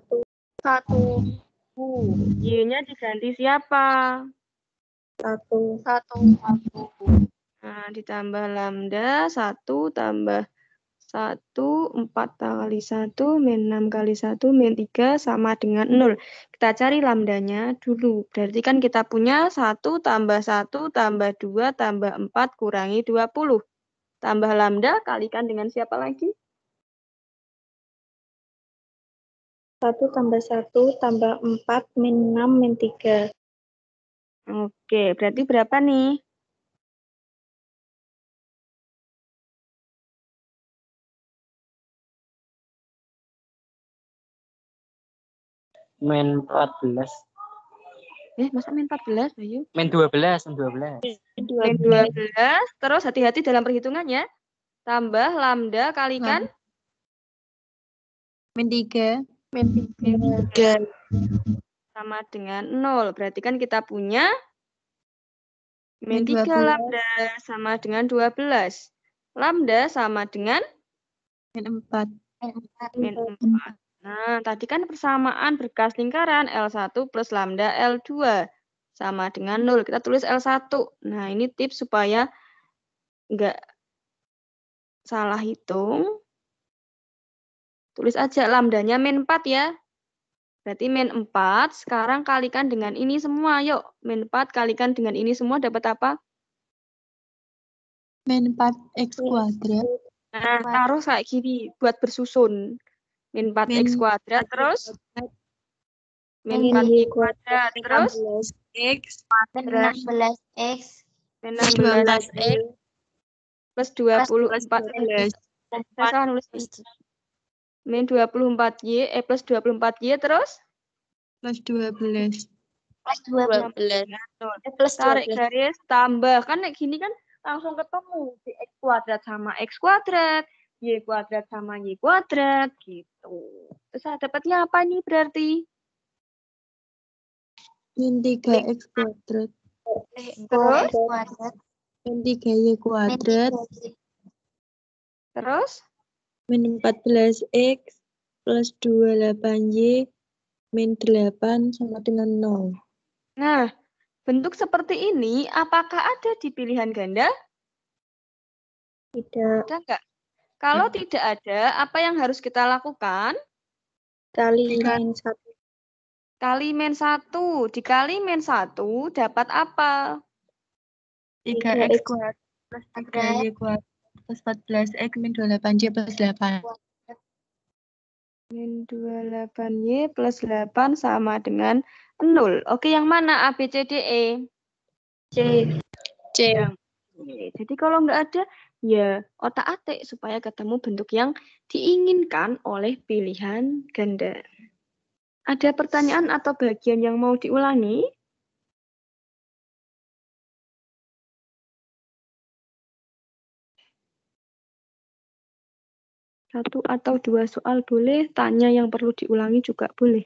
Y-nya diganti siapa? 1. Nah, ditambah lambda 1 tambah 1, 4 kali 1, min 6 kali 1, min 3 sama dengan 0. Kita cari lambdanya dulu. Berarti kan kita punya 1 tambah 1 tambah 2 tambah 4 kurangi 20. Tambah lambda kalikan dengan siapa lagi? 1 tambah 1 tambah 4 min 6 min 3. Oke, berarti berapa nih? Min 14. Masa min 14, Bayu? Min 12, min 12. Min 12, terus hati-hati dalam perhitungannya. Tambah lambda kalikan? Min 3. Min 3. Sama dengan 0. Berarti kan kita punya min Min 3 12. lambda sama dengan 12. Lambda sama dengan Min 4. min 4. Nah, tadi kan persamaan berkas lingkaran L1 plus lambda L2 sama dengan 0. Kita tulis L1. Nah, ini tips supaya nggak salah hitung. Tulis aja lambdanya min 4 ya. Berarti min 4, sekarang kalikan dengan ini semua. Yuk, min 4 kalikan dengan ini semua dapat apa? Min 4X kuadrat. Nah, taruh kayak gini buat bersusun. Min 4X kuadrat, terus min 4Y kuadrat, terus X Min 16X min 12X 16X plus 24. Saya salah nulis. Min 24Y, plus 24Y, terus? plus 12. plus 12. Plus tarik garis, tambah. Kan kayak gini kan langsung ketemu. Si X kuadrat sama X kuadrat. Y kuadrat sama Y kuadrat. Gitu. Terus dapatnya apa nih berarti? Min 3X kuadrat. Terus? Kuadrat. Min 3Y kuadrat. Terus? Min 14X plus 28Y min 8 sama dengan 0. Nah, bentuk seperti ini apakah ada di pilihan ganda? Tidak. Ada nggak? Kalau tidak ada, apa yang harus kita lakukan? Kali min 1. Kali min 1. Dikali min 1 dapat apa? 3X kuadrat plus 3Y kuadrat plus 14X min 28Y plus 8. Min 28Y plus 8 sama dengan 0. Oke, yang mana? A, B, C, D, E? C. Yang E. Jadi kalau nggak ada, ya otak-atik supaya ketemu bentuk yang diinginkan oleh pilihan ganda. Ada pertanyaan atau bagian yang mau diulangi? Satu atau dua soal boleh, tanya yang perlu diulangi juga boleh.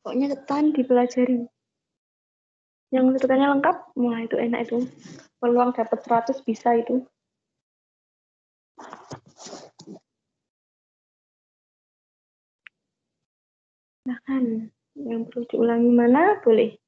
Pokoknya ketan dipelajari. Yang tulisannya lengkap, wah itu enak itu. Peluang dapat 100 bisa itu. Silahkan, yang perlu diulangi mana boleh.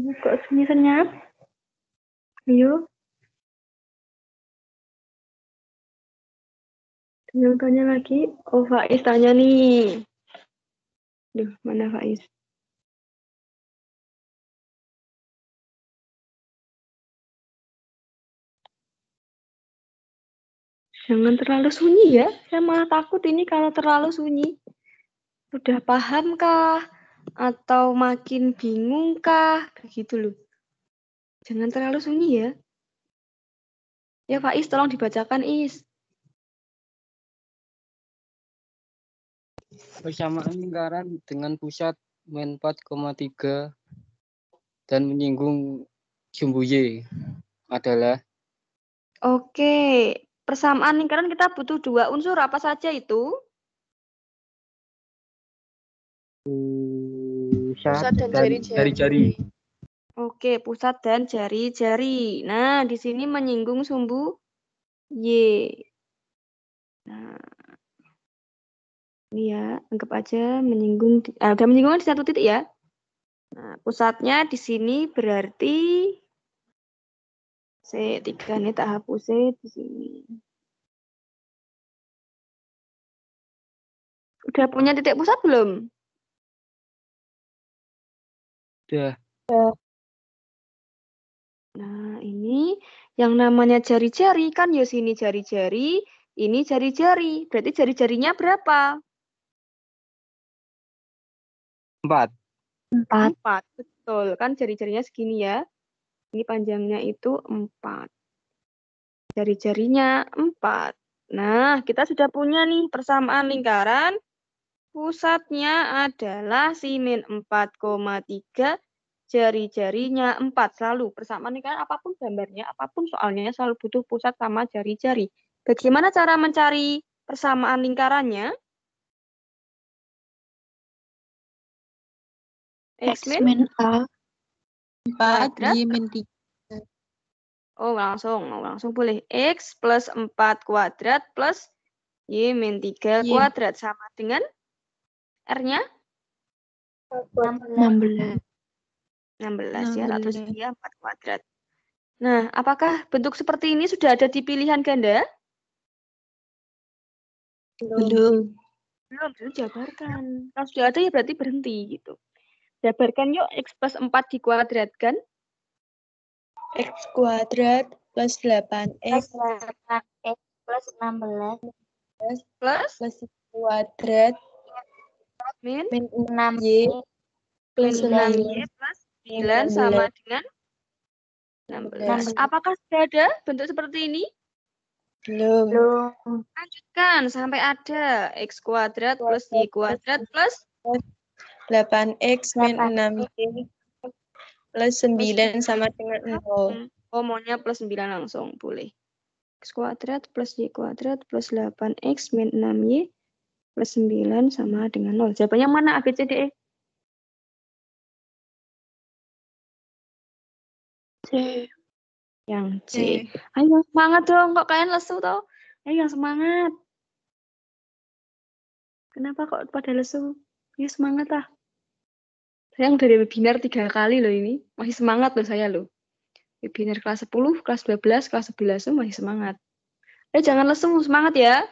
Kok sunyi senyap? Ayo. Yang tanya lagi. Oh, Faiz tanya nih. Duh, mana Faiz? Jangan terlalu sunyi ya. Saya malah takut ini kalau terlalu sunyi. Sudah pahamkah? Atau makin bingungkah? Begitu loh. Jangan terlalu sunyi ya. Ya Faiz, tolong dibacakan Is. Persamaan lingkaran dengan pusat min 4,3 dan menyinggung sumbu Y adalah Oke. Persamaan lingkaran kita butuh 2 unsur. Apa saja itu? pusat dan dan jari-jari. Oke, pusat dan jari-jari. Nah, di sini menyinggung sumbu Y. Nah, ini ya, anggap aja menyinggung. Udah menyinggung di 1 titik ya. Nah, pusatnya di sini berarti C3 nih tak hapus di sini. Udah punya titik pusat belum? Sudah. Nah, ini yang namanya jari-jari kan ya sini jari-jari, ini jari-jari. Berarti jari-jarinya berapa? 4. 4. Betul, kan jari-jarinya segini ya. Ini panjangnya itu 4. Jari-jarinya 4. Nah, kita sudah punya nih persamaan lingkaran. Pusatnya adalah si min 4,3. Jari-jarinya 4 selalu. Persamaan lingkaran apapun gambarnya, apapun soalnya selalu butuh pusat sama jari-jari. Bagaimana cara mencari persamaan lingkarannya? X min A. 4, kuadrat. Y min 3. Oh, langsung boleh. X plus 4 kuadrat plus Y min 3 Y. kuadrat. Sama dengan R-nya? 16. 16 ya. Terus dia 4 kuadrat. Nah, apakah bentuk seperti ini sudah ada di pilihan ganda? Belum. Belum, itu jabarkan. Kalau sudah ada ya berarti berhenti gitu. Jabarkan yuk, X plus 4 dikuadratkan. X kuadrat plus 8X X plus 16 Plus plus Y kuadrat min min 6Y plus 6Y plus 9 sama dengan 16. 16. Apakah sudah ada bentuk seperti ini? Belum. Lanjutkan sampai ada X kuadrat plus Y kuadrat plus 8X min 6Y plus 9 sama dengan 0. Oh, maunya plus 9 langsung, boleh. X kuadrat plus Y kuadrat plus 8X min 6Y plus 9 sama dengan 0. Jawabannya mana A, B, C, D, E? C. Yang C. Ayo semangat dong, kok kalian lesu toh? Ayo yang semangat. Kenapa kok pada lesu? Ayo semangat lah. Saya yang dari webinar 3 kali loh ini. Masih semangat loh saya loh. Webinar kelas 10, kelas 12, kelas 11 tuh masih semangat. Jangan lesu, semangat ya.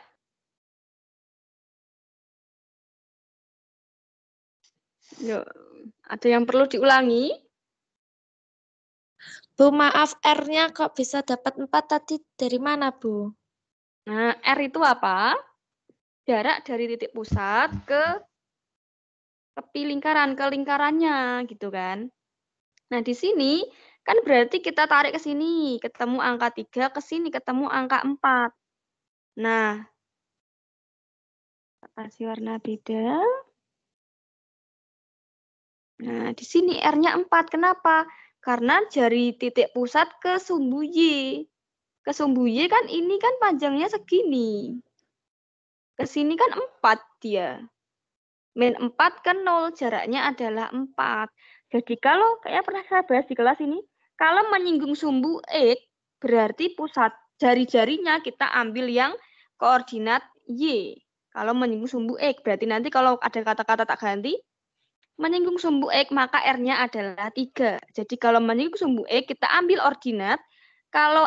Yuk, ada yang perlu diulangi? Bu, maaf, R-nya kok bisa dapat 4 tadi dari mana, Bu? Nah, R itu apa? Jarak dari titik pusat ke tepi lingkaran, ke lingkarannya gitu kan. Nah, di sini kan berarti kita tarik ke sini, ketemu angka 3, ke sini ketemu angka 4. Nah, kasih warna beda. Nah, di sini R-nya 4. Kenapa? Karena dari titik pusat ke sumbu Y. Ke sumbu Y kan ini kan panjangnya segini. Ke sini kan 4 dia. Min 4 kan 0, jaraknya adalah 4. Jadi kalau, kayak pernah saya bahas di kelas ini, kalau menyinggung sumbu X, berarti pusat jari-jarinya kita ambil yang koordinat Y. Kalau menyinggung sumbu X, berarti nanti kalau ada kata-kata tak ganti, menyinggung sumbu X, maka R-nya adalah 3. Jadi kalau menyinggung sumbu X, kita ambil ordinat. Kalau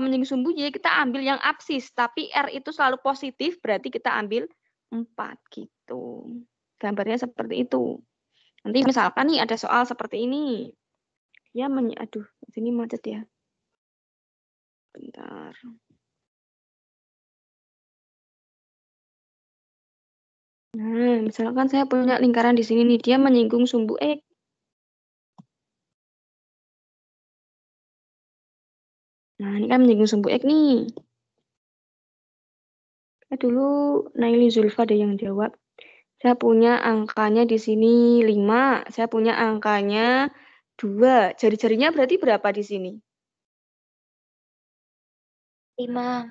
menyinggung sumbu Y, kita ambil yang absis. Tapi R itu selalu positif, berarti kita ambil 4 gitu. Gambarnya seperti itu. Nanti misalkan nih ada soal seperti ini. Dia aduh, sini macet ya. Bentar. Nah, misalkan saya punya lingkaran di sini nih, dia menyinggung sumbu X. Nah, ini kan menyinggung sumbu X nih. Dulu Naili Zulfa ada yang jawab. Saya punya angkanya di sini 5. Saya punya angkanya 2. Jari-jarinya berarti berapa di sini? 5.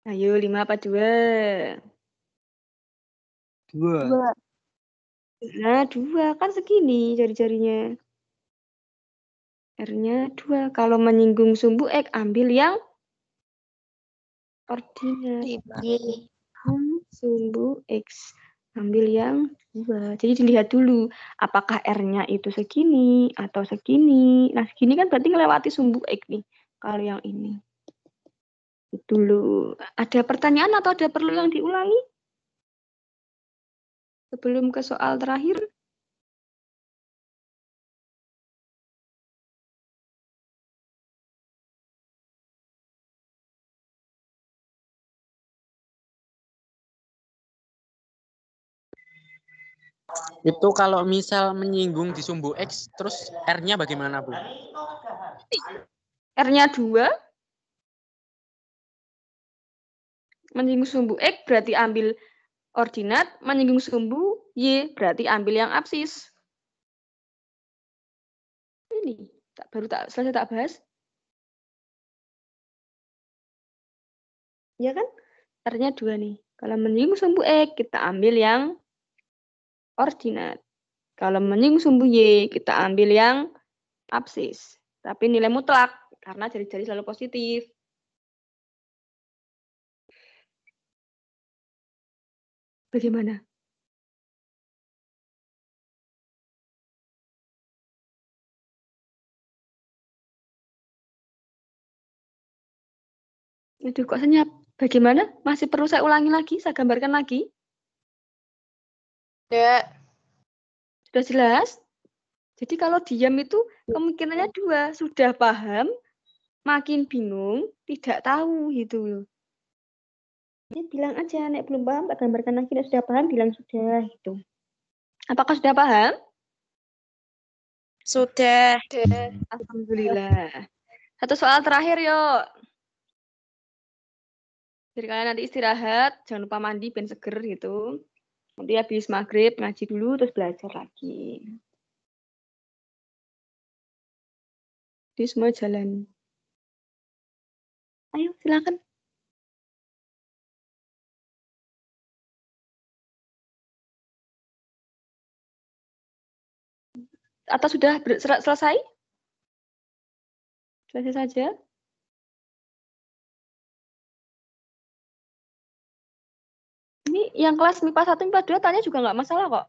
Ayo, 5 apa 2? 2. Nah, 2. Kan segini jari-jarinya. R-nya 2. Kalau menyinggung sumbu X, ambil yang ordinat. Sumbu X. Ambil yang 2. Jadi dilihat dulu, apakah R-nya itu segini atau segini. Nah, segini kan berarti melewati sumbu X nih. Kalau yang ini. Dulu. Ada pertanyaan atau ada perlu yang diulangi? Sebelum ke soal terakhir. Itu kalau misal menyinggung di sumbu X, terus R-nya bagaimana, Bu? R-nya 2. Menyinggung sumbu X berarti ambil ordinat. Menyinggung sumbu Y berarti ambil yang absis. Ini selesai tak bahas. Ya kan? R-nya 2 nih. Kalau menyinggung sumbu X, kita ambil yang ordinat. Kalau menyinggung sumbu Y, kita ambil yang absis. Tapi nilai mutlak, karena jari-jari selalu positif. Bagaimana? Aduh, kok senyap? Bagaimana? Masih perlu saya ulangi lagi? Saya gambarkan lagi? Ya. Sudah jelas? Jadi kalau diam itu kemungkinannya 2. Sudah paham, makin bingung, tidak tahu gitu. Jadi bilang aja, nek belum paham, tak gambarkan lagi. Nek sudah paham, bilang sudah gitu. Apakah sudah paham? Sudah. Alhamdulillah. Satu soal terakhir yuk. Jadi kalian nanti istirahat, jangan lupa mandi, ben seger gitu. Nanti habis maghrib, ngaji dulu, terus belajar lagi. Jadi semua jalan. Ayo, silakan. Atau sudah selesai? Selesai saja. Ini yang kelas MIPA 1, MIPA 2 tanya juga nggak masalah kok.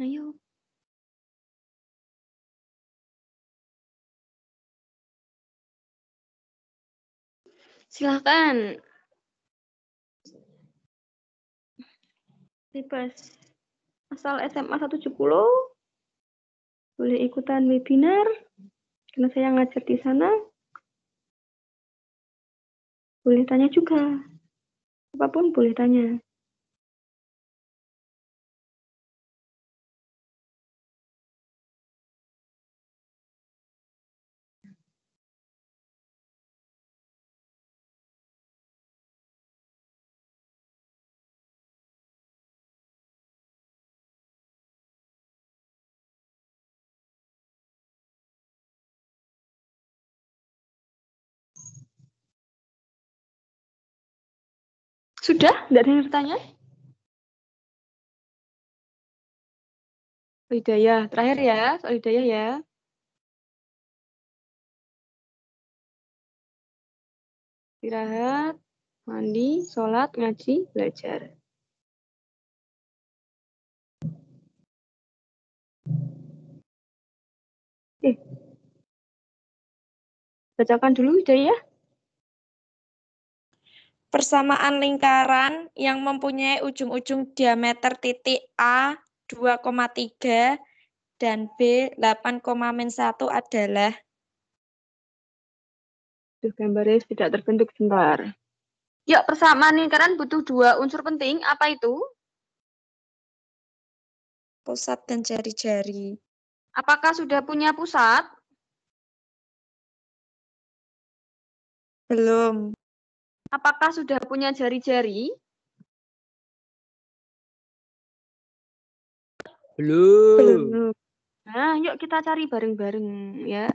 Ayo. Silakan. Bebas. Asal SMA 170 boleh ikutan webinar karena saya ngajar di sana. Boleh tanya juga. Apapun boleh tanya. Sudah? Tidak ada yang bertanya? Hidayah. Terakhir ya, soal Hidayah ya. Istirahat, mandi, sholat, ngaji, belajar. Bacakan dulu Hidayah. Persamaan lingkaran yang mempunyai ujung-ujung diameter titik A 2,3 dan B 8,-1 adalah Gambarnya tidak terbentuk sebentar. Yuk, persamaan lingkaran butuh 2 unsur penting. Apa itu? pusat dan jari-jari. Apakah sudah punya pusat? Belum. Apakah sudah punya jari-jari? Belum. Nah, yuk kita cari bareng-bareng ya.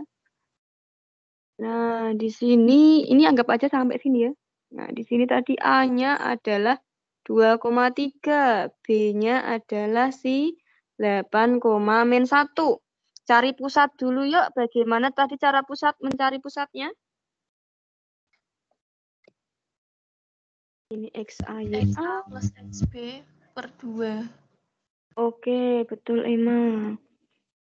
Nah, di sini, ini anggap aja sampai sini ya. Nah, di sini tadi A-nya adalah 2,3. B-nya adalah si 8,-1. Cari pusat dulu yuk. Bagaimana tadi cara mencari pusatnya? Ini XA, YA. plus XB per 2. Oke, betul Emma.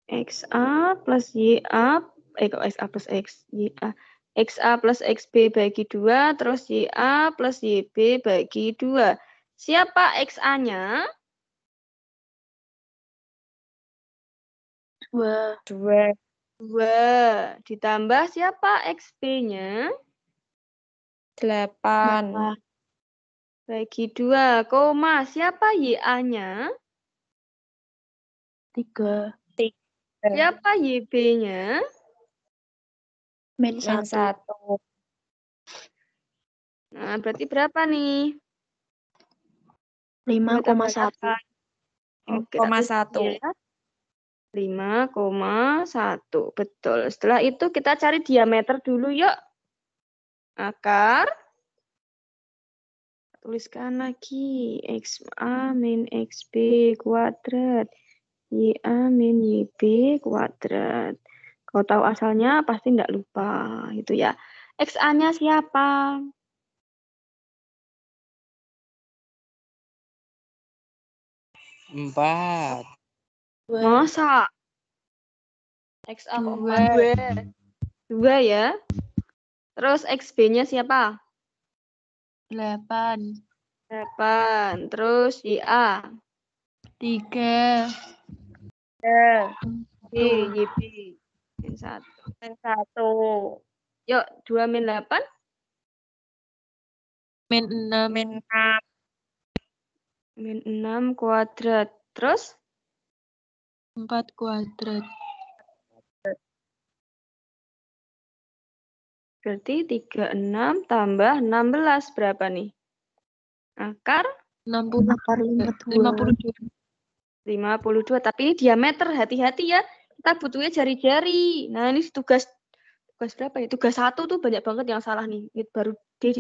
XA plus YA, kok XA plus X, YA. XA plus XB bagi 2, terus YA plus YB bagi 2. Siapa XA-nya? 2. 2. Ditambah siapa XB-nya? 8. Bagi 2, koma. Siapa YA-nya? 3. Siapa YB-nya? Min 1. 1. Nah, berarti berapa nih? 5,1. Oke, 5,1. 5,1. Betul. Setelah itu kita cari diameter dulu yuk. Akar. Tuliskan lagi. XA min XB kuadrat. YA min YB kuadrat. Kalau tahu asalnya pasti nggak lupa. Itu ya. XA-nya siapa? Empat. Masa? XA kok 4? 2 ya. Terus XB-nya siapa? 8. 8. Terus YA. 3. B, YB. Min 1. Yuk, 2 min 8. Min 6. Min 6 kuadrat. Terus? 4 kuadrat. Berarti 36 tambah 16 berapa nih? Akar? 60. Akar 52. 52. Tapi ini diameter. Hati-hati ya. Kita butuhnya jari-jari. Nah, ini tugas berapa ya? Tugas 1 tuh banyak banget yang salah nih. Ini baru D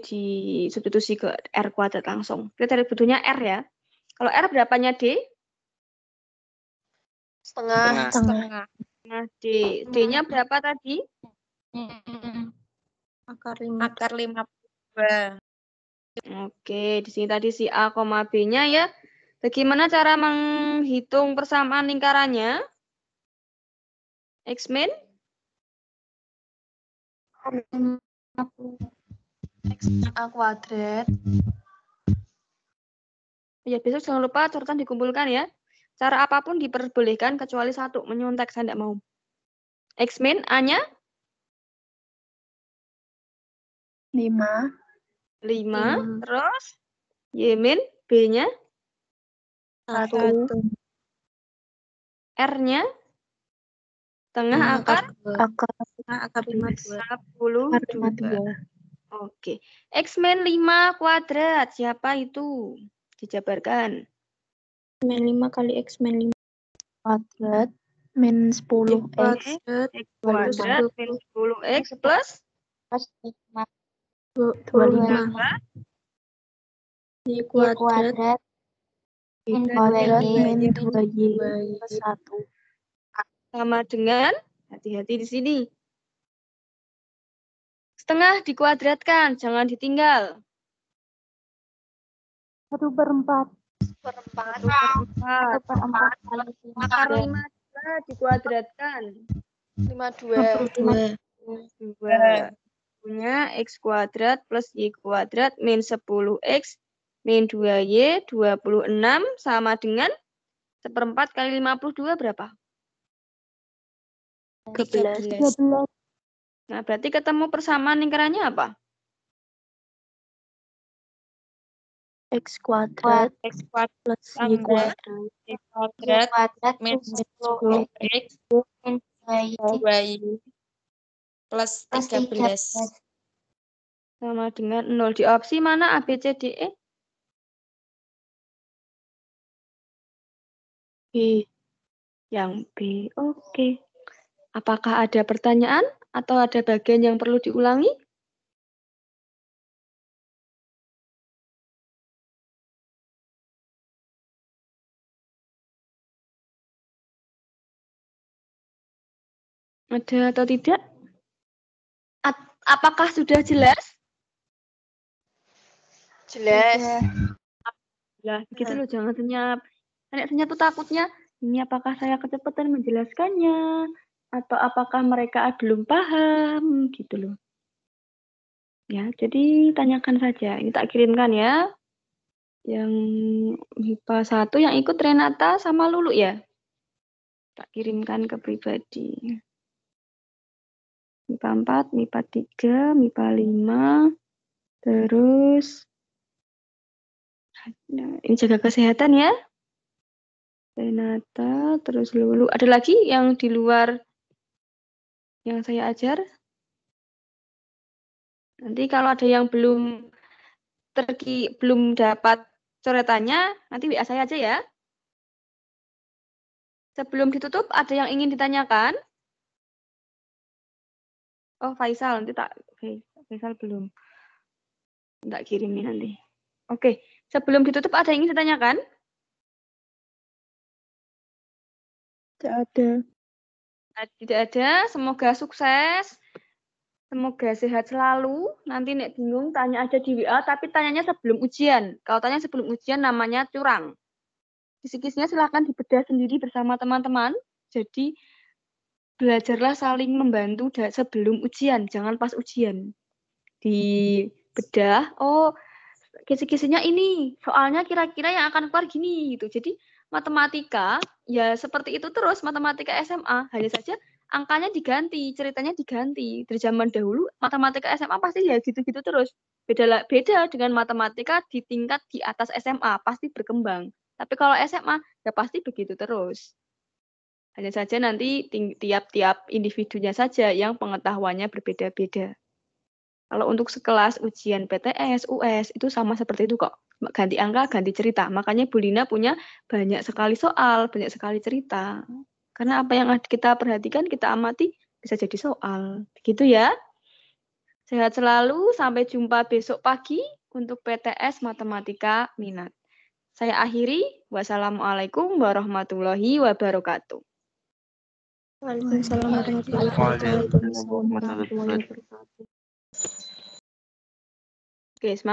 di substitusi ke R kuadrat langsung. Kita cari butuhnya R ya. Kalau R berapanya D? Setengah. Nah, D. D-nya berapa tadi? Akar 52. Oke, di sini tadi si A, B-nya ya. Bagaimana cara menghitung persamaan lingkarannya? X min? A kuadrat. Ya, besok jangan lupa catatan dikumpulkan ya. Cara apapun diperbolehkan kecuali 1, menyontek, saya tidak mau. X min, A-nya? 5. 5. Terus? Y min, B-nya? 1. R-nya? Tengah akar? Akar 52. 52. Oke. X min 5 kuadrat. Siapa itu? Dijabarkan. Min 5 kali X min 5 kuadrat. Min 10 X. X kuadrat min 10X plus 25. Y kuadrat Min 3 2Y. min 2Y plus 1. Sama dengan, hati-hati di sini. Setengah dikuadratkan, jangan ditinggal. 1/4. 1/4. 1/4 kali Akar 3. 5 juga dikuadratkan. 52. 2. Punya X kuadrat plus Y kuadrat min 10X min 2Y 26 sama dengan 1/4 kali 52 berapa? 13. 13. Nah, berarti ketemu persamaan lingkarannya apa? X kuadrat X kuadrat plus Y tambah kuadrat. Y Y kuadrat kuadrat Min plus 10X 10 min 2Y 2Y plus plus 13. sama dengan 0. Di opsi mana A, B, C, D, E? B. Yang B. Oke. Apakah ada pertanyaan atau ada bagian yang perlu diulangi? Ada atau tidak? Apakah sudah jelas? Jelas. Lah, begitu loh, jangan senyap. Senyap tuh takutnya, ini apakah saya kecepatan menjelaskannya? Atau apakah mereka belum paham? Gitu loh. Ya, jadi tanyakan saja. Ini tak kirimkan ya. Yang MIPA 1 yang ikut Renata sama Lulu ya. Tak kirimkan ke pribadi. MIPA 4, MIPA 3, MIPA 5. Terus nah, ini jaga kesehatan ya. Renata, terus Lulu. Ada lagi yang di luar yang saya ajar? Nanti kalau ada yang belum dapat coretannya, nanti WA saya aja ya. Sebelum ditutup, ada yang ingin ditanyakan? Oh, Faisal, nanti Faisal belum. Tak kirim nih nanti. Oke, sebelum ditutup ada yang ingin ditanyakan? Tidak ada. Tidak ada, semoga sukses. Semoga sehat selalu. Nanti nek bingung tanya aja di WA, tapi tanyanya sebelum ujian. Kalau tanya sebelum ujian namanya curang. Kisi-kisinya silahkan dibedah sendiri bersama teman-teman. Jadi belajarlah saling membantu sebelum ujian, jangan pas ujian. Dibedah, oh kisi-kisinya ini, soalnya kira-kira yang akan keluar gini gitu. Jadi matematika ya seperti itu terus, matematika SMA, hanya saja angkanya diganti, ceritanya diganti. Dari zaman dahulu matematika SMA pasti ya gitu-gitu terus. Beda dengan matematika di tingkat di atas SMA, pasti berkembang. Tapi kalau SMA ya pasti begitu terus. Hanya saja nanti tiap-tiap individunya saja yang pengetahuannya berbeda-beda. Kalau untuk sekelas ujian PTS, US, itu sama seperti itu kok. Ganti angka, ganti cerita. Makanya Bu Lina punya banyak sekali soal, banyak sekali cerita. Karena apa yang kita perhatikan, kita amati, bisa jadi soal. Begitu ya. Sehat selalu, sampai jumpa besok pagi untuk PTS Matematika Minat. Saya akhiri, wassalamualaikum warahmatullahi wabarakatuh. Waalaikumsalam warahmatullahi wabarakatuh. Oke, semangat.